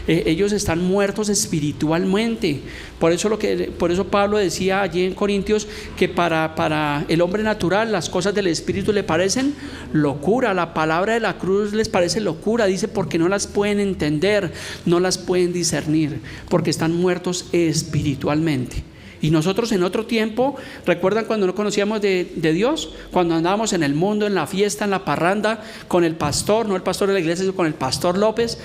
ellos están muertos espiritualmente. Por eso Pablo decía allí en Corintios que para el hombre natural las cosas del espíritu le parecen locura, la palabra de la cruz les parece locura, dice, porque no las pueden entender, no las pueden discernir, porque están muertos espiritualmente. Y nosotros en otro tiempo, ¿recuerdan cuando no conocíamos de Dios? Cuando andábamos en el mundo, en la fiesta, en la parranda, con el pastor, no el pastor de la iglesia, sino con el pastor López,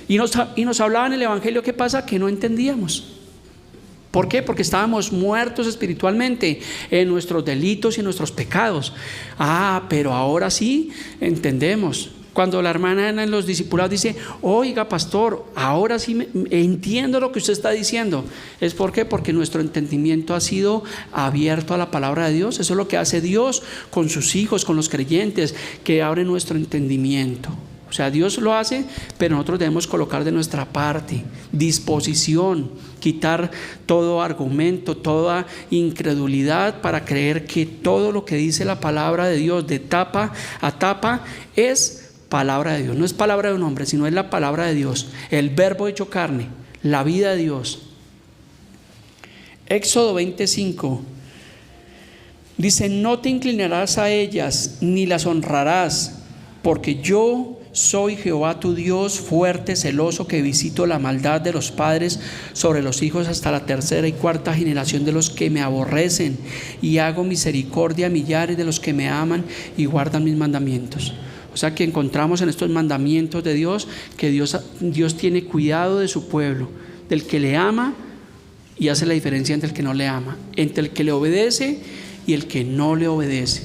y nos hablaban el evangelio. ¿Qué pasa? Que no entendíamos. ¿Por qué? Porque estábamos muertos espiritualmente en nuestros delitos y en nuestros pecados. Pero ahora sí entendemos. Cuando la hermana en los discipulados dice: oiga pastor, ahora sí entiendo lo que usted está diciendo. ¿Es por qué? Porque nuestro entendimiento ha sido abierto a la palabra de Dios. Eso es lo que hace Dios con sus hijos, con los creyentes, que abre nuestro entendimiento. O sea, Dios lo hace, pero nosotros debemos colocar de nuestra parte disposición, quitar todo argumento, toda incredulidad para creer que todo lo que dice la palabra de Dios de tapa a tapa es palabra de Dios. No es palabra de un hombre, sino es la palabra de Dios, el verbo hecho carne, la vida de Dios. Éxodo 25 dice: no te inclinarás a ellas ni las honrarás, porque yo soy Jehová tu Dios, fuerte, celoso, que visito la maldad de los padres sobre los hijos hasta la tercera y cuarta generación de los que me aborrecen, y hago misericordia a millares de los que me aman y guardan mis mandamientos. O sea que encontramos en estos mandamientos de Dios que Dios tiene cuidado de su pueblo, del que le ama, y hace la diferencia entre el que no le ama, entre el que le obedece y el que no le obedece.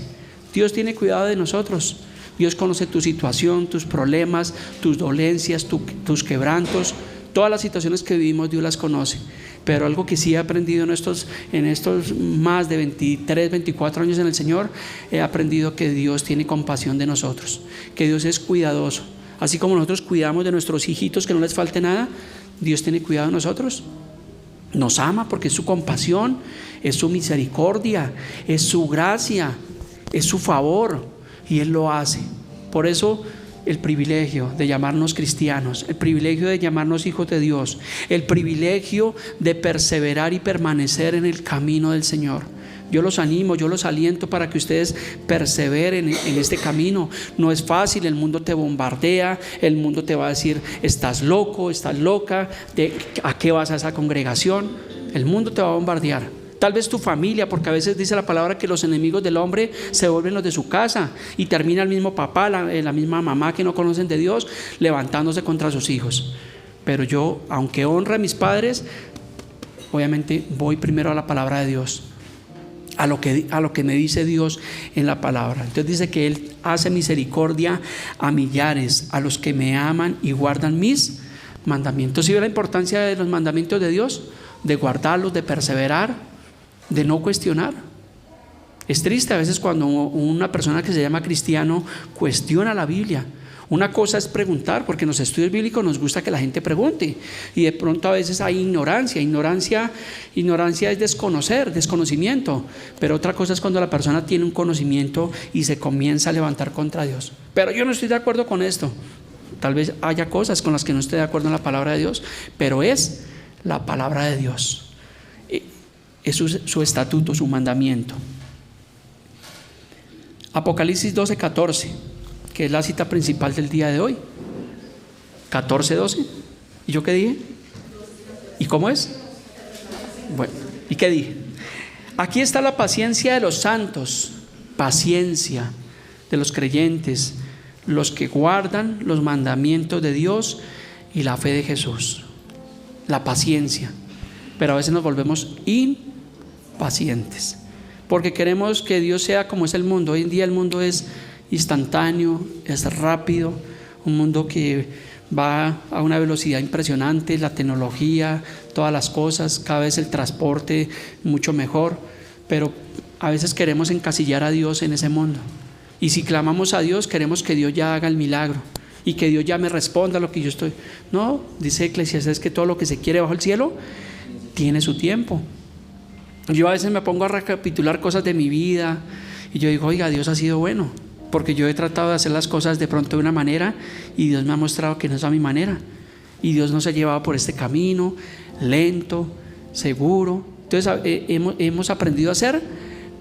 Dios tiene cuidado de nosotros. Dios conoce tu situación, tus problemas, tus dolencias, tus quebrantos, todas las situaciones que vivimos Dios las conoce. Pero algo que sí he aprendido en estos más de 23, 24 años en el Señor, he aprendido que Dios tiene compasión de nosotros, que Dios es cuidadoso. Así como nosotros cuidamos de nuestros hijitos que no les falte nada, Dios tiene cuidado de nosotros. Nos ama porque es su compasión, es su misericordia, es su gracia, es su favor, y Él lo hace. Por eso el privilegio de llamarnos cristianos, el privilegio de llamarnos hijos de Dios, el privilegio de perseverar y permanecer en el camino del Señor. Yo los animo, yo los aliento para que ustedes perseveren en este camino. No es fácil, el mundo te bombardea, el mundo te va a decir: estás loco, estás loca, ¿a qué vas a esa congregación? El mundo te va a bombardear. Tal vez tu familia, porque a veces dice la palabra que los enemigos del hombre se vuelven los de su casa, y termina el mismo papá, la misma mamá que no conocen de Dios, levantándose contra sus hijos. Pero yo, aunque honre a mis padres, obviamente voy primero a la palabra de Dios, a lo que me dice Dios en la palabra. Entonces dice que Él hace misericordia a millares, a los que me aman y guardan mis mandamientos. ¿Sí ve la importancia de los mandamientos de Dios? De guardarlos, de perseverar, de no cuestionar. Es triste a veces cuando una persona que se llama cristiano cuestiona la Biblia. Una cosa es preguntar, porque en los estudios bíblicos nos gusta que la gente pregunte, y de pronto a veces hay ignorancia es desconocimiento, pero otra cosa es cuando la persona tiene un conocimiento y se comienza a levantar contra Dius. Pero yo no estoy de acuerdo con esto. Tal vez haya cosas con las que no esté de acuerdo en la palabra de Dios, pero es la palabra de Dios, es su estatuto, su mandamiento. Apocalipsis 12:14, que es la cita principal del día de hoy. 14:12. ¿Y yo qué dije? ¿Y cómo es? Bueno, ¿y qué dije? Aquí está la paciencia de los santos, paciencia de los creyentes, los que guardan los mandamientos de Dios y la fe de Jesús. La paciencia. Pero a veces nos volvemos impacientes, porque queremos que Dios sea como es el mundo. Hoy en día el mundo es instantáneo, es rápido, un mundo que va a una velocidad impresionante, la tecnología, todas las cosas, cada vez el transporte mucho mejor, pero a veces queremos encasillar a Dios en ese mundo, y si clamamos a Dios queremos que Dios ya haga el milagro y que Dios ya me responda a lo que yo estoy. No, dice Eclesiastés que todo lo que se quiere bajo el cielo tiene su tiempo. Yo a veces me pongo a recapitular cosas de mi vida y yo digo: oiga, Dios ha sido bueno, porque yo he tratado de hacer las cosas de pronto de una manera y Dios me ha mostrado que no es a mi manera, y Dios nos ha llevado por este camino lento, seguro. Entonces hemos aprendido a ser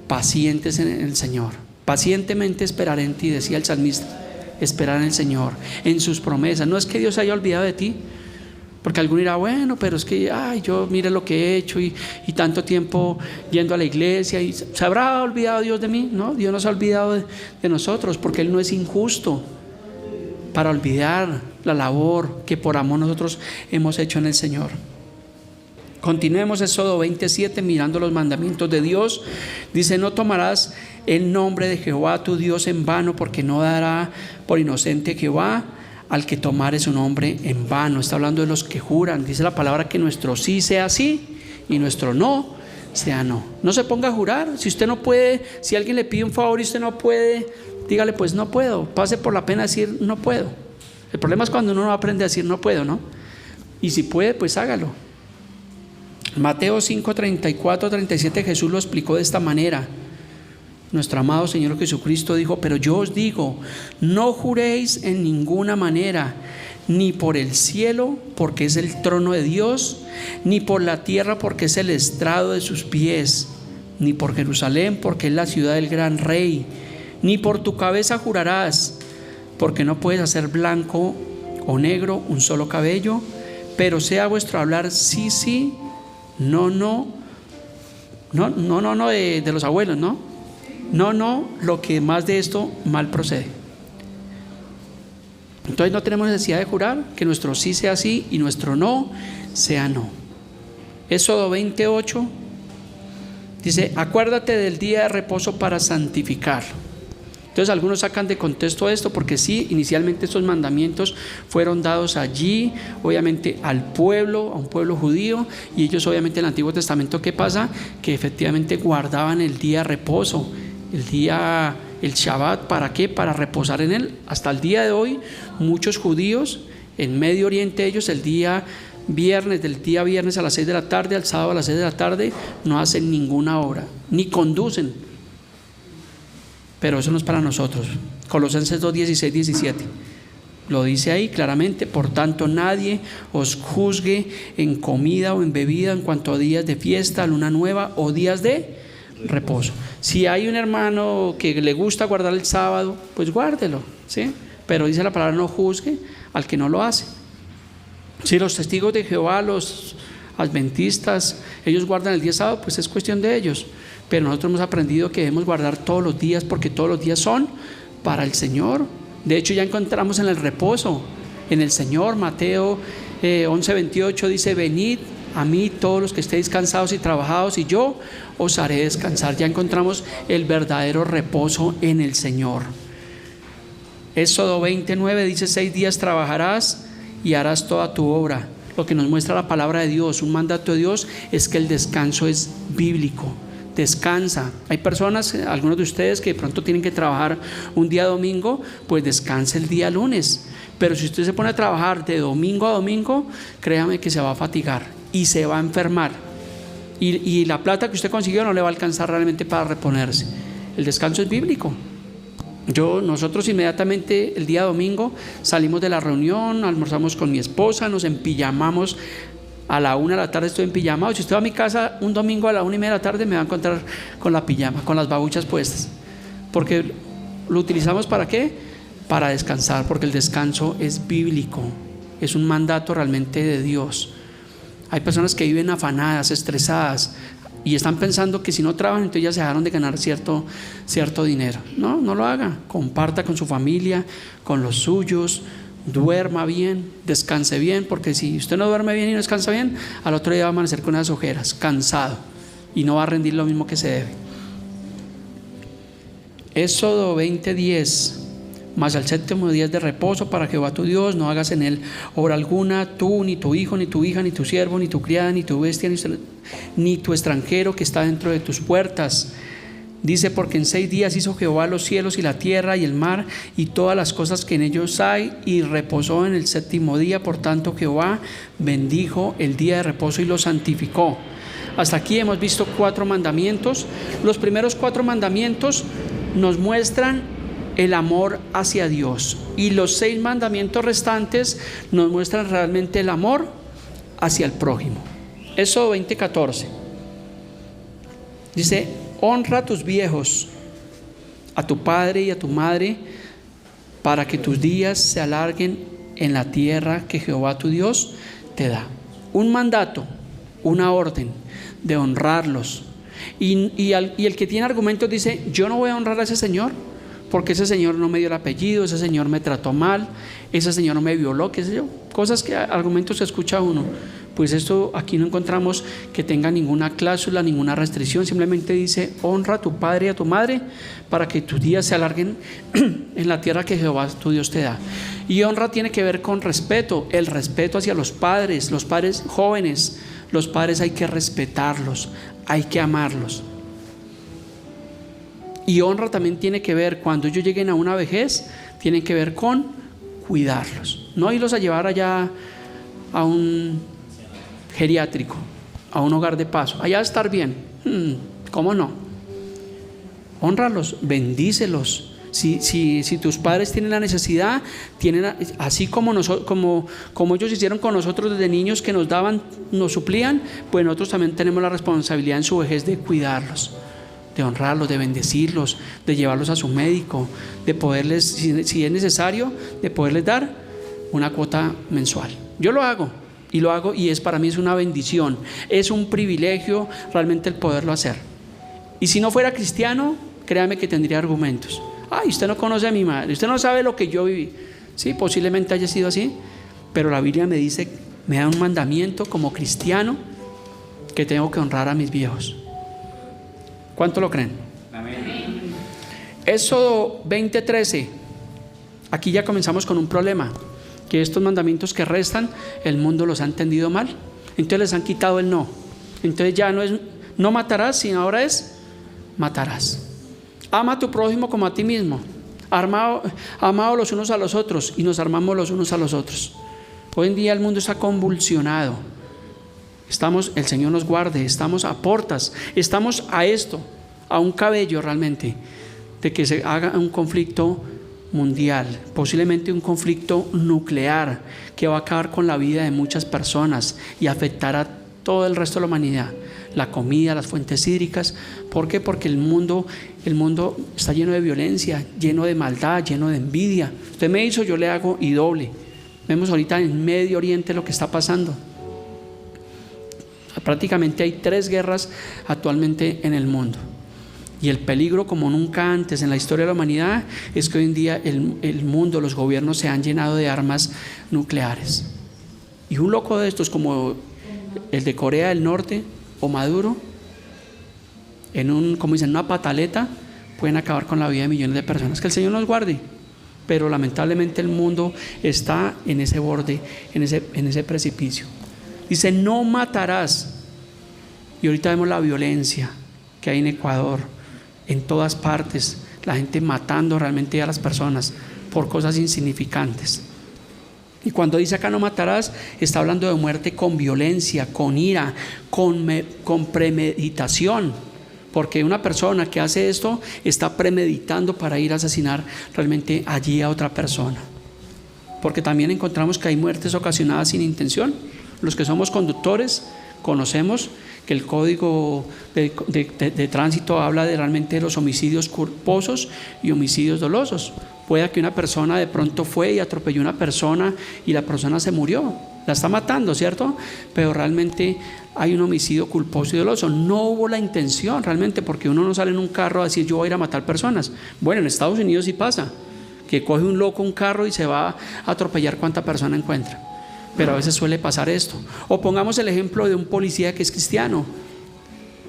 pacientes en el Señor. Pacientemente esperar en ti, decía el salmista. Esperar en el Señor, en sus promesas. No es que Dios haya olvidado de ti, porque alguno dirá: bueno, pero es que yo mire lo que he hecho y tanto tiempo yendo a la iglesia, y ¿se habrá olvidado Dios de mí? No, Dios no se ha olvidado de nosotros, porque Él no es injusto para olvidar la labor que por amor nosotros hemos hecho en el Señor. Continuemos Éxodo 27, mirando los mandamientos de Dios. Dice: no tomarás el nombre de Jehová tu Dios en vano, porque no dará por inocente Jehová al que tomare su nombre en vano. Está hablando de los que juran. Dice la palabra que nuestro sí sea sí y nuestro no sea no. No se ponga a jurar. Si usted no puede, si alguien le pide un favor y usted no puede, dígale: pues no puedo. Pase por la pena de decir no puedo. El problema es cuando uno no aprende a decir no puedo, ¿no? Y si puede, pues hágalo. Mateo 5:34-37, Jesús lo explicó de esta manera. Nuestro amado Señor Jesucristo dijo: pero yo os digo, no juréis en ninguna manera, ni por el cielo, porque es el trono de Dios, ni por la tierra, porque es el estrado de sus pies, ni por Jerusalén, porque es la ciudad del gran rey, ni por tu cabeza jurarás, porque no puedes hacer blanco o negro un solo cabello. Pero sea vuestro hablar sí, sí, no, no, no, no, no, no de los abuelos, no, no, no, lo que más de esto mal procede. Entonces no tenemos necesidad de jurar, que nuestro sí sea sí y nuestro no sea no. Éxodo 28 dice: acuérdate del día de reposo para santificarlo. Entonces algunos sacan de contexto esto, porque sí, inicialmente estos mandamientos fueron dados allí, obviamente al pueblo, a un pueblo judío, y ellos obviamente en el Antiguo Testamento, ¿qué pasa? Que efectivamente guardaban el día de reposo, el Shabbat. ¿Para qué? Para reposar en él. Hasta el día de hoy muchos judíos en Medio Oriente, ellos del día viernes a las 6 de la tarde al sábado a las 6 de la tarde no hacen ninguna obra, ni conducen. Pero eso no es para nosotros. Colosenses 2:16-17. Lo dice ahí claramente: por tanto nadie os juzgue en comida o en bebida en cuanto a días de fiesta, luna nueva o días de reposo. Si hay un hermano que le gusta guardar el sábado, pues guárdelo, ¿sí? Pero dice la palabra: no juzgue al que no lo hace. Si los testigos de Jehová, los adventistas, ellos guardan el día sábado, pues es cuestión de ellos. Pero nosotros hemos aprendido que debemos guardar todos los días, porque todos los días son para el Señor. De hecho, ya encontramos en el reposo en el Señor. Mateo 11:28 dice: venid a mí todos los que estéis cansados y trabajados, y yo os haré descansar. Ya encontramos el verdadero reposo en el Señor. Éxodo 20:9 dice: 6 días trabajarás y harás toda tu obra. Lo que nos muestra la palabra de Dios, un mandato de Dios, es que el descanso es bíblico. Descansa. Hay personas, algunos de ustedes, que de pronto tienen que trabajar un día domingo, pues descanse el día lunes. Pero si usted se pone a trabajar de domingo a domingo, créame que se va a fatigar y se va a enfermar. Y la plata que usted consiguió no le va a alcanzar realmente para reponerse. El descanso es bíblico. Nosotros inmediatamente el día domingo salimos de la reunión, almorzamos con mi esposa, nos empijamamos. A la 1 de la tarde estoy en pijama. Si usted va a mi casa un domingo a la 1:30 de la tarde, me va a encontrar con la pijama, con las babuchas puestas. Porque lo utilizamos ¿para qué? Para descansar, porque el descanso es bíblico, es un mandato realmente de Dios. Hay personas que viven afanadas, estresadas, y están pensando que si no trabajan, entonces ya se dejaron de ganar cierto dinero. No lo haga. Comparta con su familia, con los suyos. Duerma bien, descanse bien, porque si usted no duerme bien y no descansa bien, al otro día va a amanecer con unas ojeras, cansado, y no va a rendir lo mismo que se debe. Éxodo 20:10: mas al séptimo día es de reposo para Jehová tu Dios, no hagas en él obra alguna, tú, ni tu hijo, ni tu hija, ni tu siervo, ni tu criada, ni tu bestia, ni tu extranjero que está dentro de tus puertas. Dice: porque en 6 días hizo Jehová los cielos y la tierra y el mar y todas las cosas que en ellos hay, y reposó en el séptimo día. Por tanto Jehová bendijo el día de reposo y lo santificó. Hasta aquí hemos visto 4 mandamientos. Los primeros 4 mandamientos nos muestran el amor hacia Dios, y los 6 mandamientos restantes nos muestran realmente el amor hacia el prójimo. Éxodo 20:14 dice: honra a tus viejos, a tu padre y a tu madre, para que tus días se alarguen en la tierra que Jehová tu Dios te da. Un mandato, una orden de honrarlos. Y el que tiene argumentos dice: yo no voy a honrar a ese señor, porque ese señor no me dio el apellido, ese señor me trató mal, ese señor no me violó, qué sé yo. Cosas que, argumentos que escucha uno. Pues esto aquí no encontramos que tenga ninguna cláusula, ninguna restricción. Simplemente dice: honra a tu padre y a tu madre para que tus días se alarguen en la tierra que Jehová tu Dios te da. Y honra tiene que ver con respeto, el respeto hacia los padres jóvenes. Los padres hay que respetarlos, hay que amarlos. Y honra también tiene que ver, cuando ellos lleguen a una vejez, tiene que ver con cuidarlos, no irlos a llevar allá a un geriátrico, a un hogar de paso, allá estar bien. ¿Cómo no? Hónralos, bendícelos. Si tus padres tienen la necesidad, así como ellos hicieron con nosotros desde niños, que nos daban, nos suplían, pues nosotros también tenemos la responsabilidad en su vejez de cuidarlos, de honrarlos, de bendecirlos, de llevarlos a su médico, de poderles, si es necesario, de poderles dar una cuota mensual. Yo lo hago, y para mí es una bendición, es un privilegio realmente el poderlo hacer. Y si no fuera cristiano, créame que tendría argumentos. Ay, usted no conoce a mi madre, usted no sabe lo que yo viví. Sí, posiblemente haya sido así, pero la Biblia me dice, me da un mandamiento como cristiano, que tengo que honrar a mis viejos. ¿Cuánto lo creen? Amén. Éxodo 20:13. Aquí ya comenzamos con un problema, que estos mandamientos que restan, el mundo los ha entendido mal. Entonces les han quitado el no. Entonces ya no es no matarás, sino ahora es matarás. Ama a tu prójimo como a ti mismo. Amaos los unos a los otros, y nos armamos los unos a los otros. Hoy en día el mundo está convulsionado. El Señor nos guarde, estamos a portas, estamos a un cabello realmente de que se haga un conflicto mundial, posiblemente un conflicto nuclear que va a acabar con la vida de muchas personas y afectar a todo el resto de la humanidad, la comida, las fuentes hídricas. ¿Por qué? Porque el mundo está lleno de violencia, lleno de maldad, lleno de envidia. Usted me hizo, yo le hago y doble. Vemos ahorita en Medio Oriente lo que está pasando. Prácticamente hay 3 guerras actualmente en el mundo. Y el peligro, como nunca antes en la historia de la humanidad, es que hoy en día el mundo, los gobiernos se han llenado de armas nucleares. Y un loco de estos, como el de Corea del Norte o Maduro, como dicen, una pataleta, pueden acabar con la vida de millones de personas. Que el Señor nos guarde. Pero lamentablemente el mundo está en ese borde, en ese precipicio. Dice, no matarás. Y ahorita vemos la violencia que hay en Ecuador, en todas partes, la gente matando realmente a las personas por cosas insignificantes. Y cuando dice acá no matarás, está hablando de muerte con violencia, con ira, con premeditación. Porque una persona que hace esto está premeditando para ir a asesinar realmente allí a otra persona. Porque también encontramos que hay muertes ocasionadas sin intención. Los que somos conductores conocemos que el código de tránsito habla de realmente los homicidios culposos y homicidios dolosos. Puede que una persona de pronto fue y atropelló a una persona y la persona se murió, la está matando, ¿cierto? Pero realmente hay un homicidio culposo y doloso. No hubo la intención realmente, porque uno no sale en un carro a decir yo voy a ir a matar personas. Bueno, en Estados Unidos sí pasa, que coge un loco un carro y se va a atropellar cuanta persona encuentra. Pero a veces suele pasar esto. O pongamos el ejemplo de un policía que es cristiano.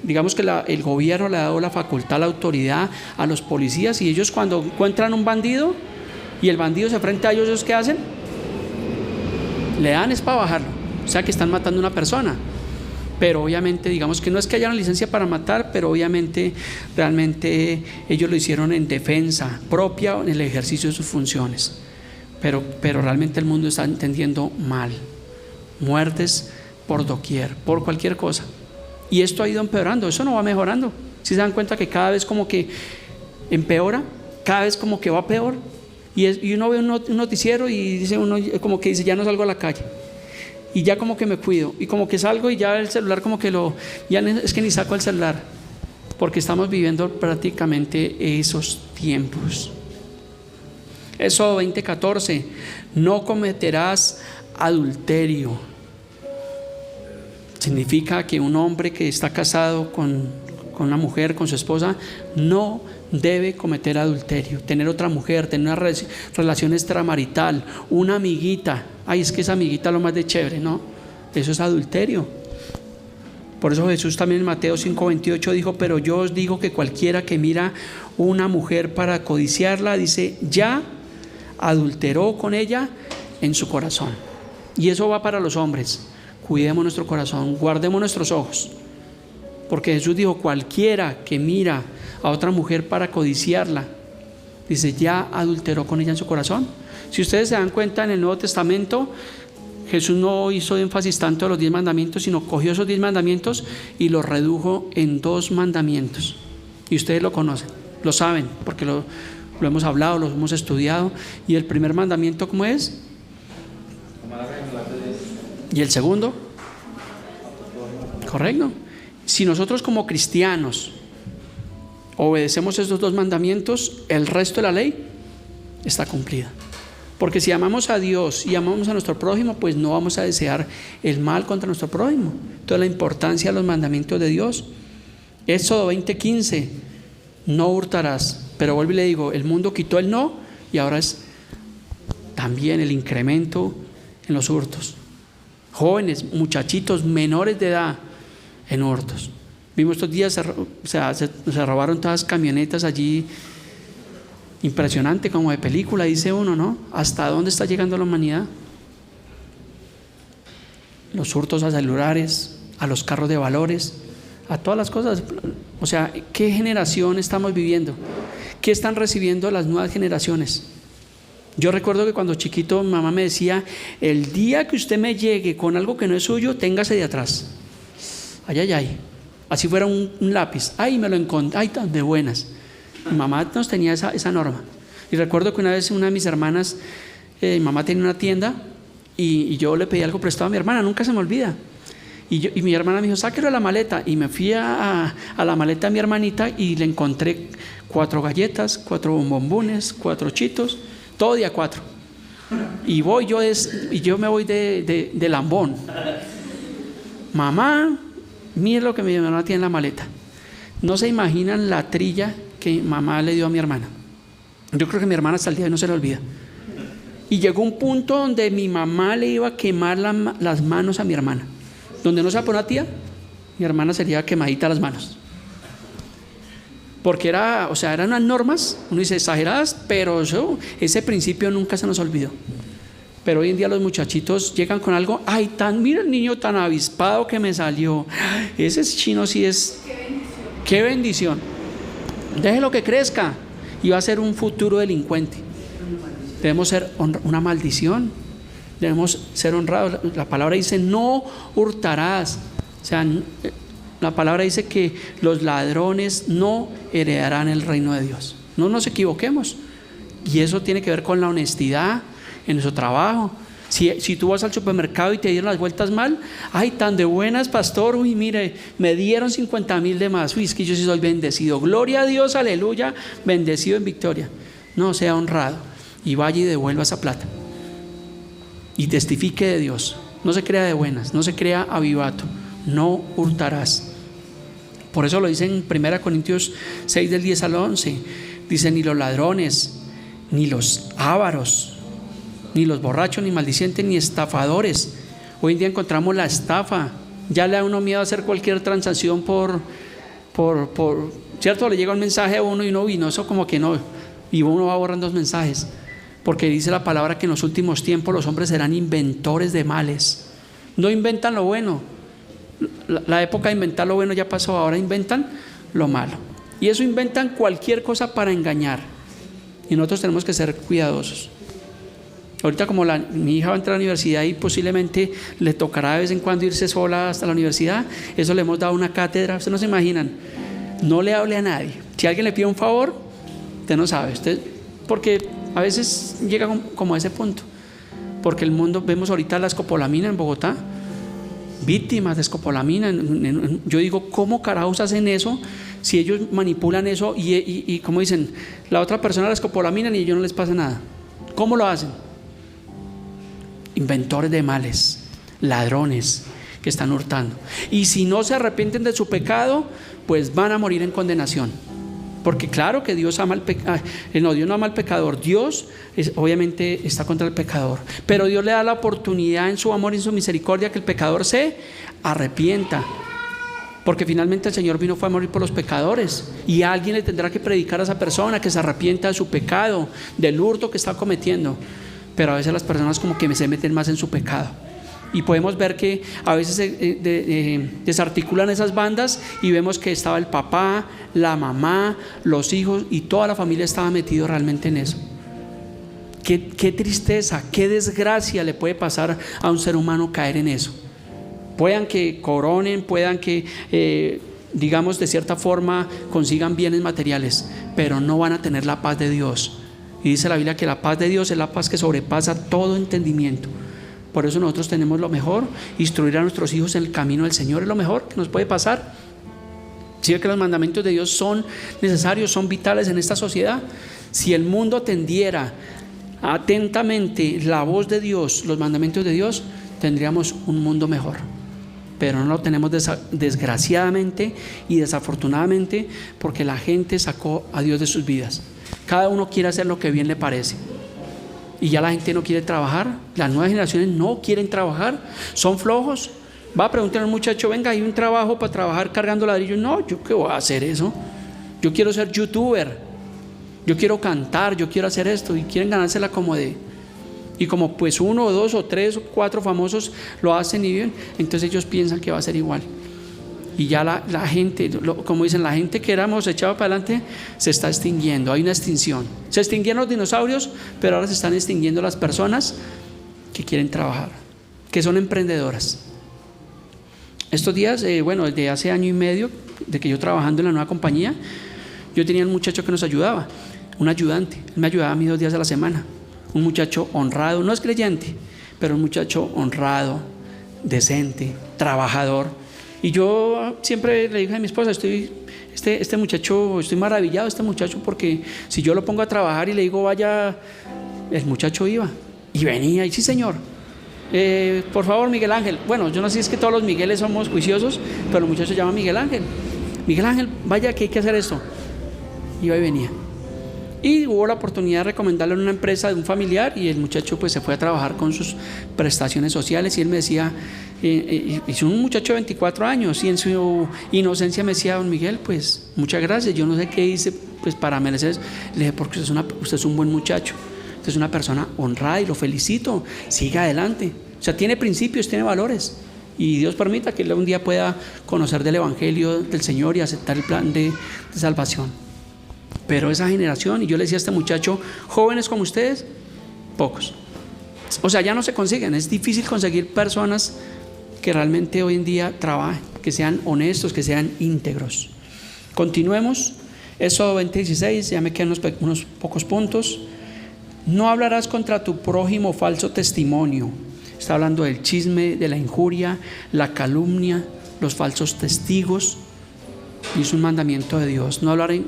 Digamos que el gobierno le ha dado la facultad, la autoridad a los policías, y ellos cuando encuentran un bandido y el bandido se enfrenta a ellos, ¿ellos qué hacen? Le dan es para bajarlo. O sea que están matando a una persona. Pero obviamente, digamos que no es que haya una licencia para matar, pero obviamente realmente ellos lo hicieron en defensa propia, en el ejercicio de sus funciones. Pero realmente el mundo está entendiendo mal. Muertes por doquier, por cualquier cosa. Y esto ha ido empeorando, eso no va mejorando. Si se dan cuenta que cada vez como que empeora, cada vez como que va peor. Y uno ve un noticiero y dice uno como que dice ya no salgo a la calle. Y ya como que me cuido. Y como que salgo y ya el celular como que ya es que ni saco el celular. Porque estamos viviendo prácticamente esos tiempos. Éxodo 20:14, no cometerás adulterio. Significa que un hombre que está casado con una mujer, con su esposa, no debe cometer adulterio. Tener otra mujer, tener una relación extramarital, una amiguita. Ay, es que esa amiguita es lo más de chévere, ¿no? Eso es adulterio. Por eso Jesús también en Mateo 5:28 dijo, pero yo os digo que cualquiera que mira una mujer para codiciarla, dice, ya adulteró con ella en su corazón. Y eso va para los hombres. Cuidemos nuestro corazón, guardemos nuestros ojos, porque Jesús dijo, cualquiera que mira a otra mujer para codiciarla, dice, ya adulteró con ella en su corazón. Si ustedes se dan cuenta, en el Nuevo Testamento Jesús no hizo énfasis tanto en los 10 mandamientos, sino cogió esos 10 mandamientos y los redujo en 2 mandamientos. Y ustedes lo conocen, lo saben, porque lo hemos hablado, lo hemos estudiado. Y el primer mandamiento, ¿cómo es? Y el segundo, correcto. Si nosotros como cristianos obedecemos estos 2 mandamientos, el resto de la ley está cumplida. Porque si amamos a Dios y amamos a nuestro prójimo, pues no vamos a desear el mal contra nuestro prójimo. Entonces la importancia de los mandamientos de Dios. Éxodo 20:15, no hurtarás. Pero vuelvo y le digo, el mundo quitó el no y ahora es también el incremento en los hurtos. Jóvenes, muchachitos menores de edad en hurtos. Vimos estos días, se robaron todas las camionetas allí. Impresionante, como de película, dice uno, ¿no? ¿Hasta dónde está llegando la humanidad? Los hurtos a celulares, a los carros de valores, a todas las cosas. O sea, ¿qué generación estamos viviendo? ¿Qué están recibiendo las nuevas generaciones? Yo recuerdo que cuando chiquito mi mamá me decía, el día que usted me llegue con algo que no es suyo, téngase de atrás. Ay, ay, ay. Así fuera un lápiz. Ay, me lo encontré. Ay, de buenas. Mi mamá nos tenía esa norma. Y recuerdo que una vez una de mis hermanas, mi mamá tenía una tienda y yo le pedí algo prestado a mi hermana, nunca se me olvida. Y mi hermana me dijo, sáquelo de la maleta. Y me fui a la maleta de mi hermanita y le encontré 4 galletas, 4 bombones, 4 chitos, todo día 4. Y yo me voy de lambón. Mamá, mire lo que mi hermana tiene en la maleta. No se imaginan la trilla que mamá le dio a mi hermana. Yo creo que mi hermana hasta el día de hoy no se le olvida. Y llegó un punto donde mi mamá le iba a quemar las manos a mi hermana. Donde no se va a poner una tía, mi hermana sería quemadita las manos. Porque eran unas normas, uno dice exageradas, pero ese principio nunca se nos olvidó. Pero hoy en día los muchachitos llegan con algo, ay, mira el niño tan avispado que me salió. Ese chino sí es, qué bendición. Déjelo que crezca y va a ser un futuro delincuente. Debemos ser una maldición. Debemos ser honrados. La palabra dice no hurtarás. O sea, la palabra dice que los ladrones no heredarán el reino de Dios. No nos equivoquemos. Y eso tiene que ver con la honestidad en nuestro trabajo. Si tú vas al supermercado y te dieron las vueltas mal, ay, tan de buenas, pastor, uy, mire, me dieron 50,000 de más, uy, es que yo sí soy bendecido, gloria a Dios, aleluya, bendecido en victoria. No, sea honrado y vaya y devuelva esa plata y testifique de Dios. No se crea de buenas, no se crea avivato, no hurtarás. Por eso lo dice en 1 Corintios 6 del 10 al 11, dice, ni los ladrones, ni los ávaros, ni los borrachos, ni maldicientes, ni estafadores. Hoy en día encontramos la estafa. Ya le da uno miedo a hacer cualquier transacción por ¿cierto? Le llega un mensaje a uno y uno, no, eso como que no. Y uno va borrando los mensajes. Porque dice la palabra que en los últimos tiempos los hombres serán inventores de males. No inventan lo bueno. La época de inventar lo bueno ya pasó, ahora inventan lo malo. Y eso inventan cualquier cosa para engañar. Y nosotros tenemos que ser cuidadosos. Ahorita como mi hija va a entrar a la universidad y posiblemente le tocará de vez en cuando irse sola hasta la universidad, eso le hemos dado una cátedra. Ustedes no se imaginan, no le hable a nadie. Si alguien le pide un favor, usted no sabe, porque a veces llega como a ese punto, porque el mundo, vemos ahorita la escopolamina en Bogotá, víctimas de escopolamina. Yo digo, ¿cómo carajos hacen eso? Si ellos manipulan eso y como dicen, la otra persona la escopolaminan y a ellos no les pasa nada. ¿Cómo lo hacen? Inventores de males, ladrones que están hurtando. Y si no se arrepienten de su pecado, pues van a morir en condenación. Porque claro que Dios ama Dios no ama al pecador. Dios obviamente está contra el pecador. Pero Dios le da la oportunidad en su amor y en su misericordia que el pecador se arrepienta. Porque finalmente el Señor fue a morir por los pecadores. Y alguien le tendrá que predicar a esa persona que se arrepienta de su pecado, del hurto que está cometiendo. Pero a veces las personas como que se meten más en su pecado. Y podemos ver que a veces se desarticulan esas bandas y vemos que estaba el papá, la mamá, los hijos y toda la familia estaba metido realmente en eso. Qué tristeza, qué desgracia le puede pasar a un ser humano caer en eso. Puedan que coronen, puedan que digamos de cierta forma consigan bienes materiales, pero no van a tener la paz de Dios. Y dice la Biblia que la paz de Dios es la paz que sobrepasa todo entendimiento. Por eso nosotros tenemos lo mejor, instruir a nuestros hijos en el camino del Señor es lo mejor que nos puede pasar. Si ve que los mandamientos de Dios son necesarios, son vitales en esta sociedad. Si el mundo atendiera atentamente la voz de Dios, los mandamientos de Dios, tendríamos un mundo mejor. Pero no lo tenemos desgraciadamente y desafortunadamente, porque la gente sacó a Dios de sus vidas. Cada uno quiere hacer lo que bien le parece. Y ya la gente no quiere trabajar. Las nuevas generaciones no quieren trabajar, son flojos. Va a preguntar al muchacho, venga, hay un trabajo para trabajar cargando ladrillos. No, yo qué voy a hacer eso. Yo quiero ser youtuber, yo quiero cantar, yo quiero hacer esto. Y quieren ganársela como y como pues 1 o 2 o 3 o 4 famosos lo hacen y viven, entonces ellos piensan que va a ser igual. Y ya la gente, como dicen, la gente que éramos echado para adelante se está extinguiendo, hay una extinción. Se extinguieron los dinosaurios, pero ahora se están extinguiendo las personas que quieren trabajar, que son emprendedoras. Estos días, desde hace 1 año y medio de que yo trabajando en la nueva compañía, yo tenía un muchacho que nos ayudaba. un ayudante. Él me ayudaba a mí 2 días a la semana. Un muchacho honrado, no es creyente, pero un muchacho honrado, decente, trabajador. Y yo siempre le dije a mi esposa, este muchacho, estoy maravillado de este muchacho, porque si yo lo pongo a trabajar y le digo vaya, el muchacho iba y venía, y sí señor, por favor Miguel Ángel. Bueno, yo no sé si es que todos los Migueles somos juiciosos, pero el muchacho se llama Miguel Ángel. Miguel Ángel, vaya que hay que hacer esto. Iba y venía. Y hubo la oportunidad de recomendarlo en una empresa de un familiar, y el muchacho pues se fue a trabajar con sus prestaciones sociales, y él me decía, es un muchacho de 24 años, y en su inocencia me decía: don Miguel, pues muchas gracias, yo no sé qué hice pues para merecer. Le dije: porque usted es un buen muchacho, usted es una persona honrada y lo felicito, siga adelante, o sea, tiene principios, tiene valores, y Dios permita que él un día pueda conocer del evangelio del Señor y aceptar el plan de salvación. Pero esa generación, y yo le decía a este muchacho, jóvenes como ustedes, pocos. O sea, ya no se consiguen, es difícil conseguir personas que realmente hoy en día trabajen, que sean honestos, que sean íntegros. Continuemos. Éxodo 20:16, ya me quedan unos pocos puntos. No hablarás contra tu prójimo falso testimonio. Está hablando del chisme, de la injuria, la calumnia, los falsos testigos. Y es un mandamiento de Dios, no hablar en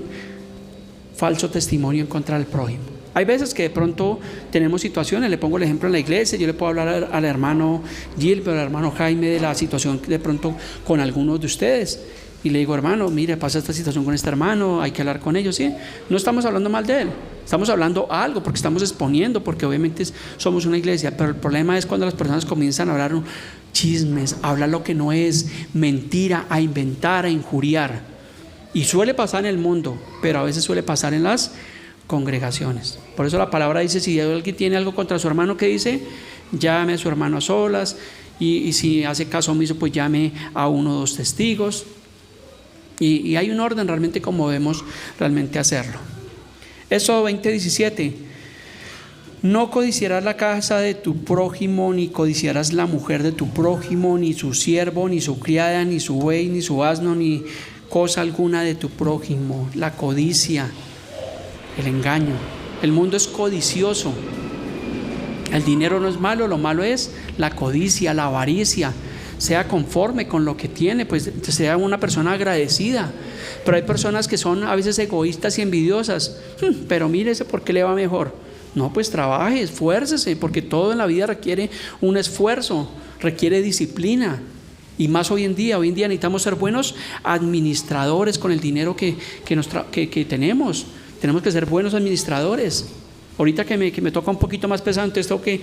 falso testimonio en contra del prójimo. Hay veces que de pronto tenemos situaciones, le pongo el ejemplo en la iglesia, yo le puedo hablar al hermano Gilbert, al hermano Jaime, de la situación de pronto con algunos de ustedes, y le digo: hermano, mire, pasa esta situación con este hermano, hay que hablar con ellos. ¿Sí? No estamos hablando mal de él, estamos hablando algo, porque estamos exponiendo, porque obviamente somos una iglesia, pero el problema es cuando las personas comienzan a hablar chismes, a hablar lo que no es, mentira, a inventar, a injuriar. Y suele pasar en el mundo, pero a veces suele pasar en las congregaciones. Por eso la palabra dice: si alguien tiene algo contra su hermano, ¿qué dice? Llame a su hermano a solas, y si hace caso omiso, pues llame a 1 o 2 testigos. Y hay un orden realmente como debemos realmente hacerlo. Éxodo 20:17. No codiciarás la casa de tu prójimo, ni codiciarás la mujer de tu prójimo, ni su siervo, ni su criada, ni su buey, ni su asno, ni cosa alguna de tu prójimo. La codicia, el engaño. El mundo es codicioso. El dinero no es malo, lo malo es la codicia, la avaricia. Sea conforme con lo que tiene, pues sea una persona agradecida. Pero hay personas que son a veces egoístas y envidiosas. Pero mírese, ¿por qué le va mejor? No, pues trabaje, esfuércese, porque todo en la vida requiere un esfuerzo, requiere disciplina. Y más hoy en día necesitamos ser buenos administradores con el dinero que tenemos. Tenemos que ser buenos administradores. Ahorita que me toca un poquito más pesado, entonces tengo que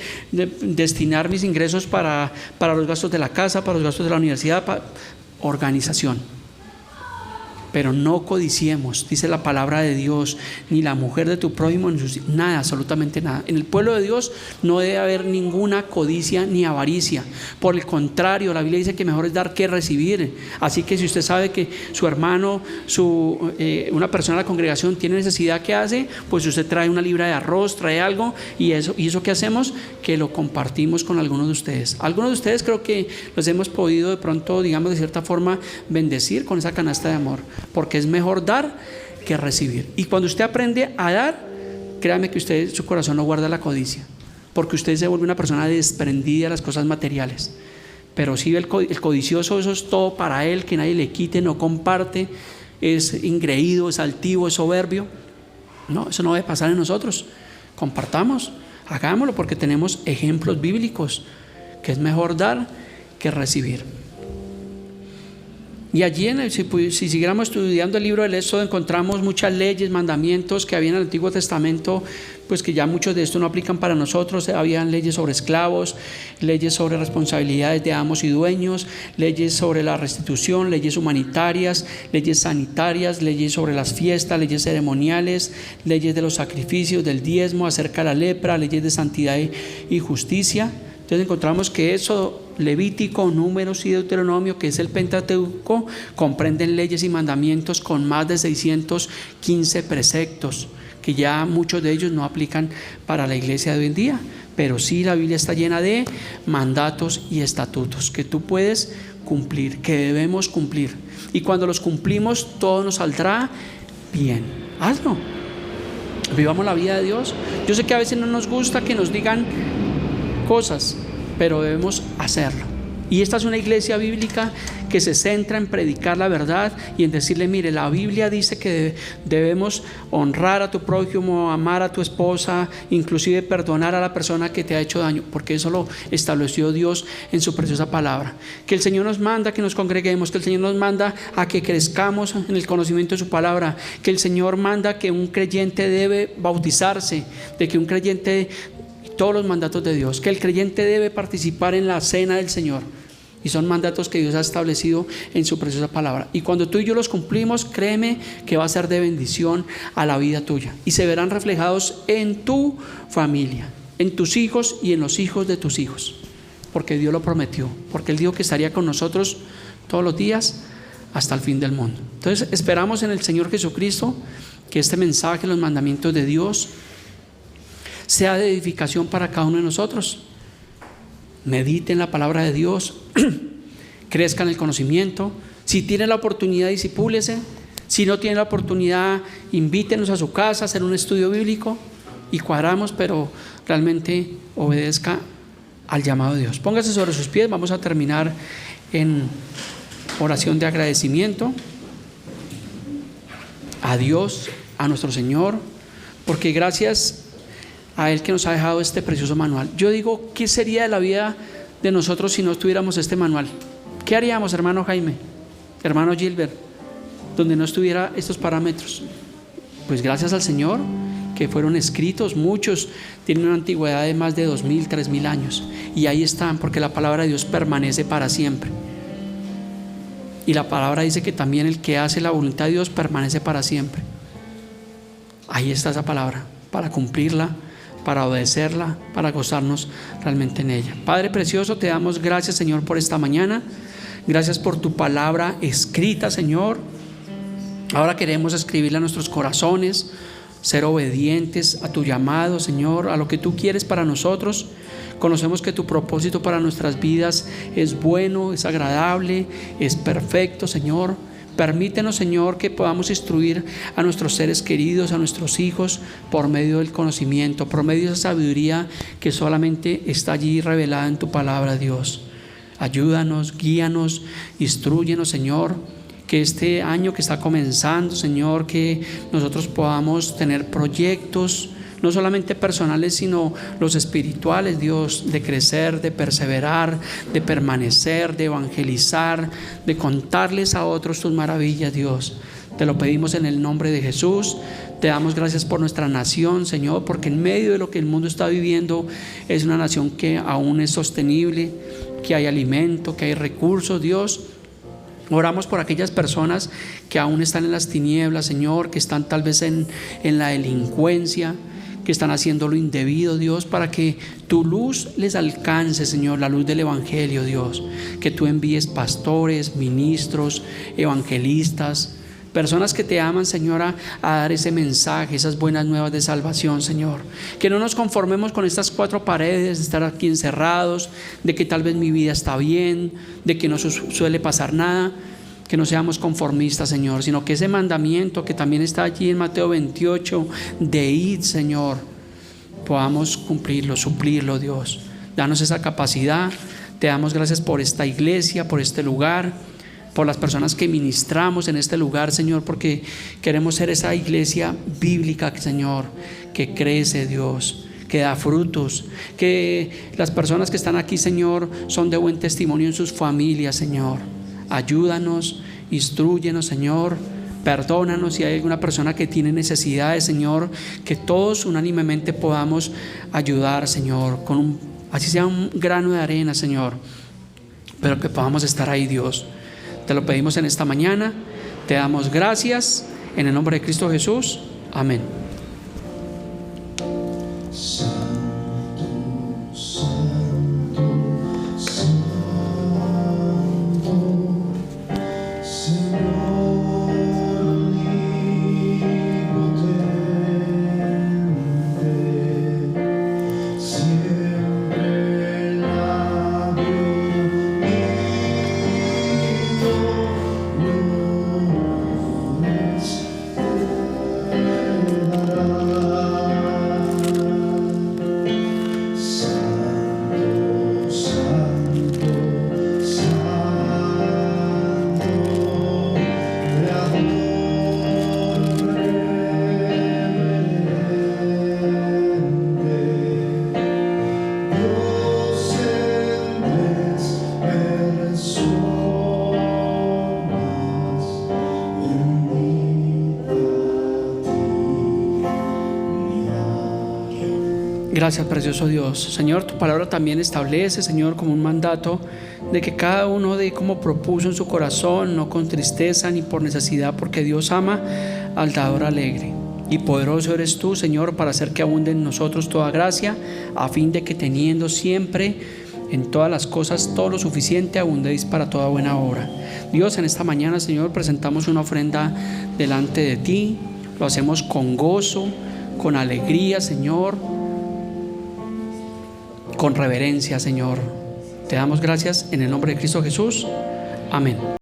destinar mis ingresos para los gastos de la casa, para los gastos de la universidad, para organización. Pero no codiciemos, dice la palabra de Dios, ni la mujer de tu prójimo, nada, absolutamente nada. En el pueblo de Dios no debe haber ninguna codicia ni avaricia. Por el contrario, la Biblia dice que mejor es dar que recibir. Así que si usted sabe que su hermano, una persona de la congregación tiene necesidad, ¿qué hace? Pues usted trae una libra de arroz, trae algo, y eso ¿qué hacemos? Que lo compartimos con algunos de ustedes. Algunos de ustedes creo que los hemos podido de pronto, digamos, de cierta forma bendecir con esa canasta de amor. Porque es mejor dar que recibir. Y cuando usted aprende a dar, créame que su corazón no guarda la codicia, porque usted se vuelve una persona desprendida de las cosas materiales. Pero si el codicioso, eso es todo para él, que nadie le quite, no comparte, es ingreído, es altivo, es soberbio. No, eso no debe pasar en nosotros. Compartamos, hagámoslo, porque tenemos ejemplos bíblicos que es mejor dar que recibir. Y allí, si siguiéramos estudiando el libro del Éxodo, encontramos muchas leyes, mandamientos que había en el Antiguo Testamento, pues que ya muchos de estos no aplican para nosotros. Habían leyes sobre esclavos, leyes sobre responsabilidades de amos y dueños, leyes sobre la restitución, leyes humanitarias, leyes sanitarias, leyes sobre las fiestas, leyes ceremoniales, leyes de los sacrificios, del diezmo, acerca de la lepra, leyes de santidad y justicia. Entonces encontramos que eso, Levítico, Números y Deuteronomio, que es el Pentateuco, comprenden leyes y mandamientos con más de 615 preceptos, que ya muchos de ellos no aplican para la iglesia de hoy en día, pero sí la Biblia está llena de mandatos y estatutos que tú puedes cumplir, que debemos cumplir, y cuando los cumplimos todo nos saldrá bien. Hazlo. Vivamos la vida de Dios. Yo sé que a veces no nos gusta que nos digan cosas, pero debemos hacerlo. Y esta es una iglesia bíblica que se centra en predicar la verdad y en decirle: mire, la Biblia dice que debemos honrar a tu prójimo, amar a tu esposa, inclusive perdonar a la persona que te ha hecho daño, porque eso lo estableció Dios en su preciosa palabra. Que el Señor nos manda que nos congreguemos, que el Señor nos manda a que crezcamos en el conocimiento de su palabra, que el Señor manda que un creyente debe bautizarse, de que un creyente, todos los mandatos de Dios, que el creyente debe participar en la cena del Señor, y son mandatos que Dios ha establecido en su preciosa palabra. Y cuando tú y yo los cumplimos, créeme que va a ser de bendición a la vida tuya, y se verán reflejados en tu familia, en tus hijos y en los hijos de tus hijos, porque Dios lo prometió, porque Él dijo que estaría con nosotros todos los días hasta el fin del mundo. Entonces esperamos en el Señor Jesucristo que este mensaje, los mandamientos de Dios, sea de edificación para cada uno de nosotros. Mediten la palabra de Dios, crezcan en el conocimiento. Si tienen la oportunidad, disipúlese. Si no tienen la oportunidad, invítenos a su casa a hacer un estudio bíblico y cuadramos, pero realmente obedezca al llamado de Dios. Póngase sobre sus pies, vamos a terminar en oración de agradecimiento a Dios, a nuestro Señor, porque gracias a Él que nos ha dejado este precioso manual. Yo digo, ¿qué sería de la vida de nosotros si no tuviéramos este manual? ¿Qué haríamos, hermano Jaime, hermano Gilbert, donde no estuviera estos parámetros? Pues gracias al Señor que fueron escritos. Muchos tienen una antigüedad de más de 2000, 3000 años, y ahí están, porque la palabra de Dios permanece para siempre. Y la palabra dice que también el que hace la voluntad de Dios permanece para siempre. Ahí está esa palabra, para cumplirla, para obedecerla, para gozarnos realmente en ella. Padre precioso, te damos gracias, Señor, por esta mañana. Gracias por tu palabra escrita, Señor. Ahora queremos escribirla a nuestros corazones, ser obedientes a tu llamado, Señor, a lo que tú quieres para nosotros. Conocemos que tu propósito para nuestras vidas es bueno, es agradable, es perfecto, Señor. Permítenos, Señor, que podamos instruir a nuestros seres queridos, a nuestros hijos, por medio del conocimiento, por medio de esa sabiduría que solamente está allí revelada en tu palabra, Dios. Ayúdanos, guíanos, instrúyenos, Señor. Que este año que está comenzando, Señor, que nosotros podamos tener proyectos, no solamente personales, sino los espirituales, Dios, de crecer, de perseverar, de permanecer, de evangelizar, de contarles a otros tus maravillas, Dios. Te lo pedimos en el nombre de Jesús. Te damos gracias por nuestra nación, Señor, porque en medio de lo que el mundo está viviendo, es una nación que aún es sostenible, que hay alimento, que hay recursos, Dios. Oramos por aquellas personas que aún están en las tinieblas, Señor, que están tal vez en la delincuencia, que están haciendo lo indebido, Dios, para que tu luz les alcance, Señor, la luz del Evangelio, Dios. Que tú envíes pastores, ministros, evangelistas, personas que te aman, Señor, a dar ese mensaje, esas buenas nuevas de salvación, Señor. Que no nos conformemos con estas cuatro paredes, de estar aquí encerrados, de que tal vez mi vida está bien, de que no suele pasar nada. Que no seamos conformistas, Señor, sino que ese mandamiento que también está allí en Mateo 28, de id, Señor, podamos cumplirlo, suplirlo, Dios. Danos esa capacidad. Te damos gracias por esta iglesia, por este lugar, por las personas que ministramos en este lugar, Señor, porque queremos ser esa iglesia bíblica, Señor, que crece, Dios, que da frutos, que las personas que están aquí, Señor, son de buen testimonio en sus familias, Señor. Ayúdanos, instrúyenos, Señor. Perdónanos si hay alguna persona que tiene necesidades, Señor, que todos unánimemente podamos ayudar, Señor, así sea un grano de arena, Señor, pero que podamos estar ahí, Dios. Te lo pedimos en esta mañana, te damos gracias en el nombre de Cristo Jesús. Amén. Gracias, precioso Dios. Señor, tu palabra también establece, Señor, como un mandato de que cada uno dé como propuso en su corazón, no con tristeza ni por necesidad, porque Dios ama al dador alegre. Y poderoso eres tú, Señor, para hacer que abunde en nosotros toda gracia, a fin de que teniendo siempre en todas las cosas todo lo suficiente, abundéis para toda buena obra. Dios, en esta mañana, Señor, presentamos una ofrenda delante de ti. Lo hacemos con gozo, con alegría, Señor, con reverencia, Señor. Te damos gracias en el nombre de Cristo Jesús. Amén.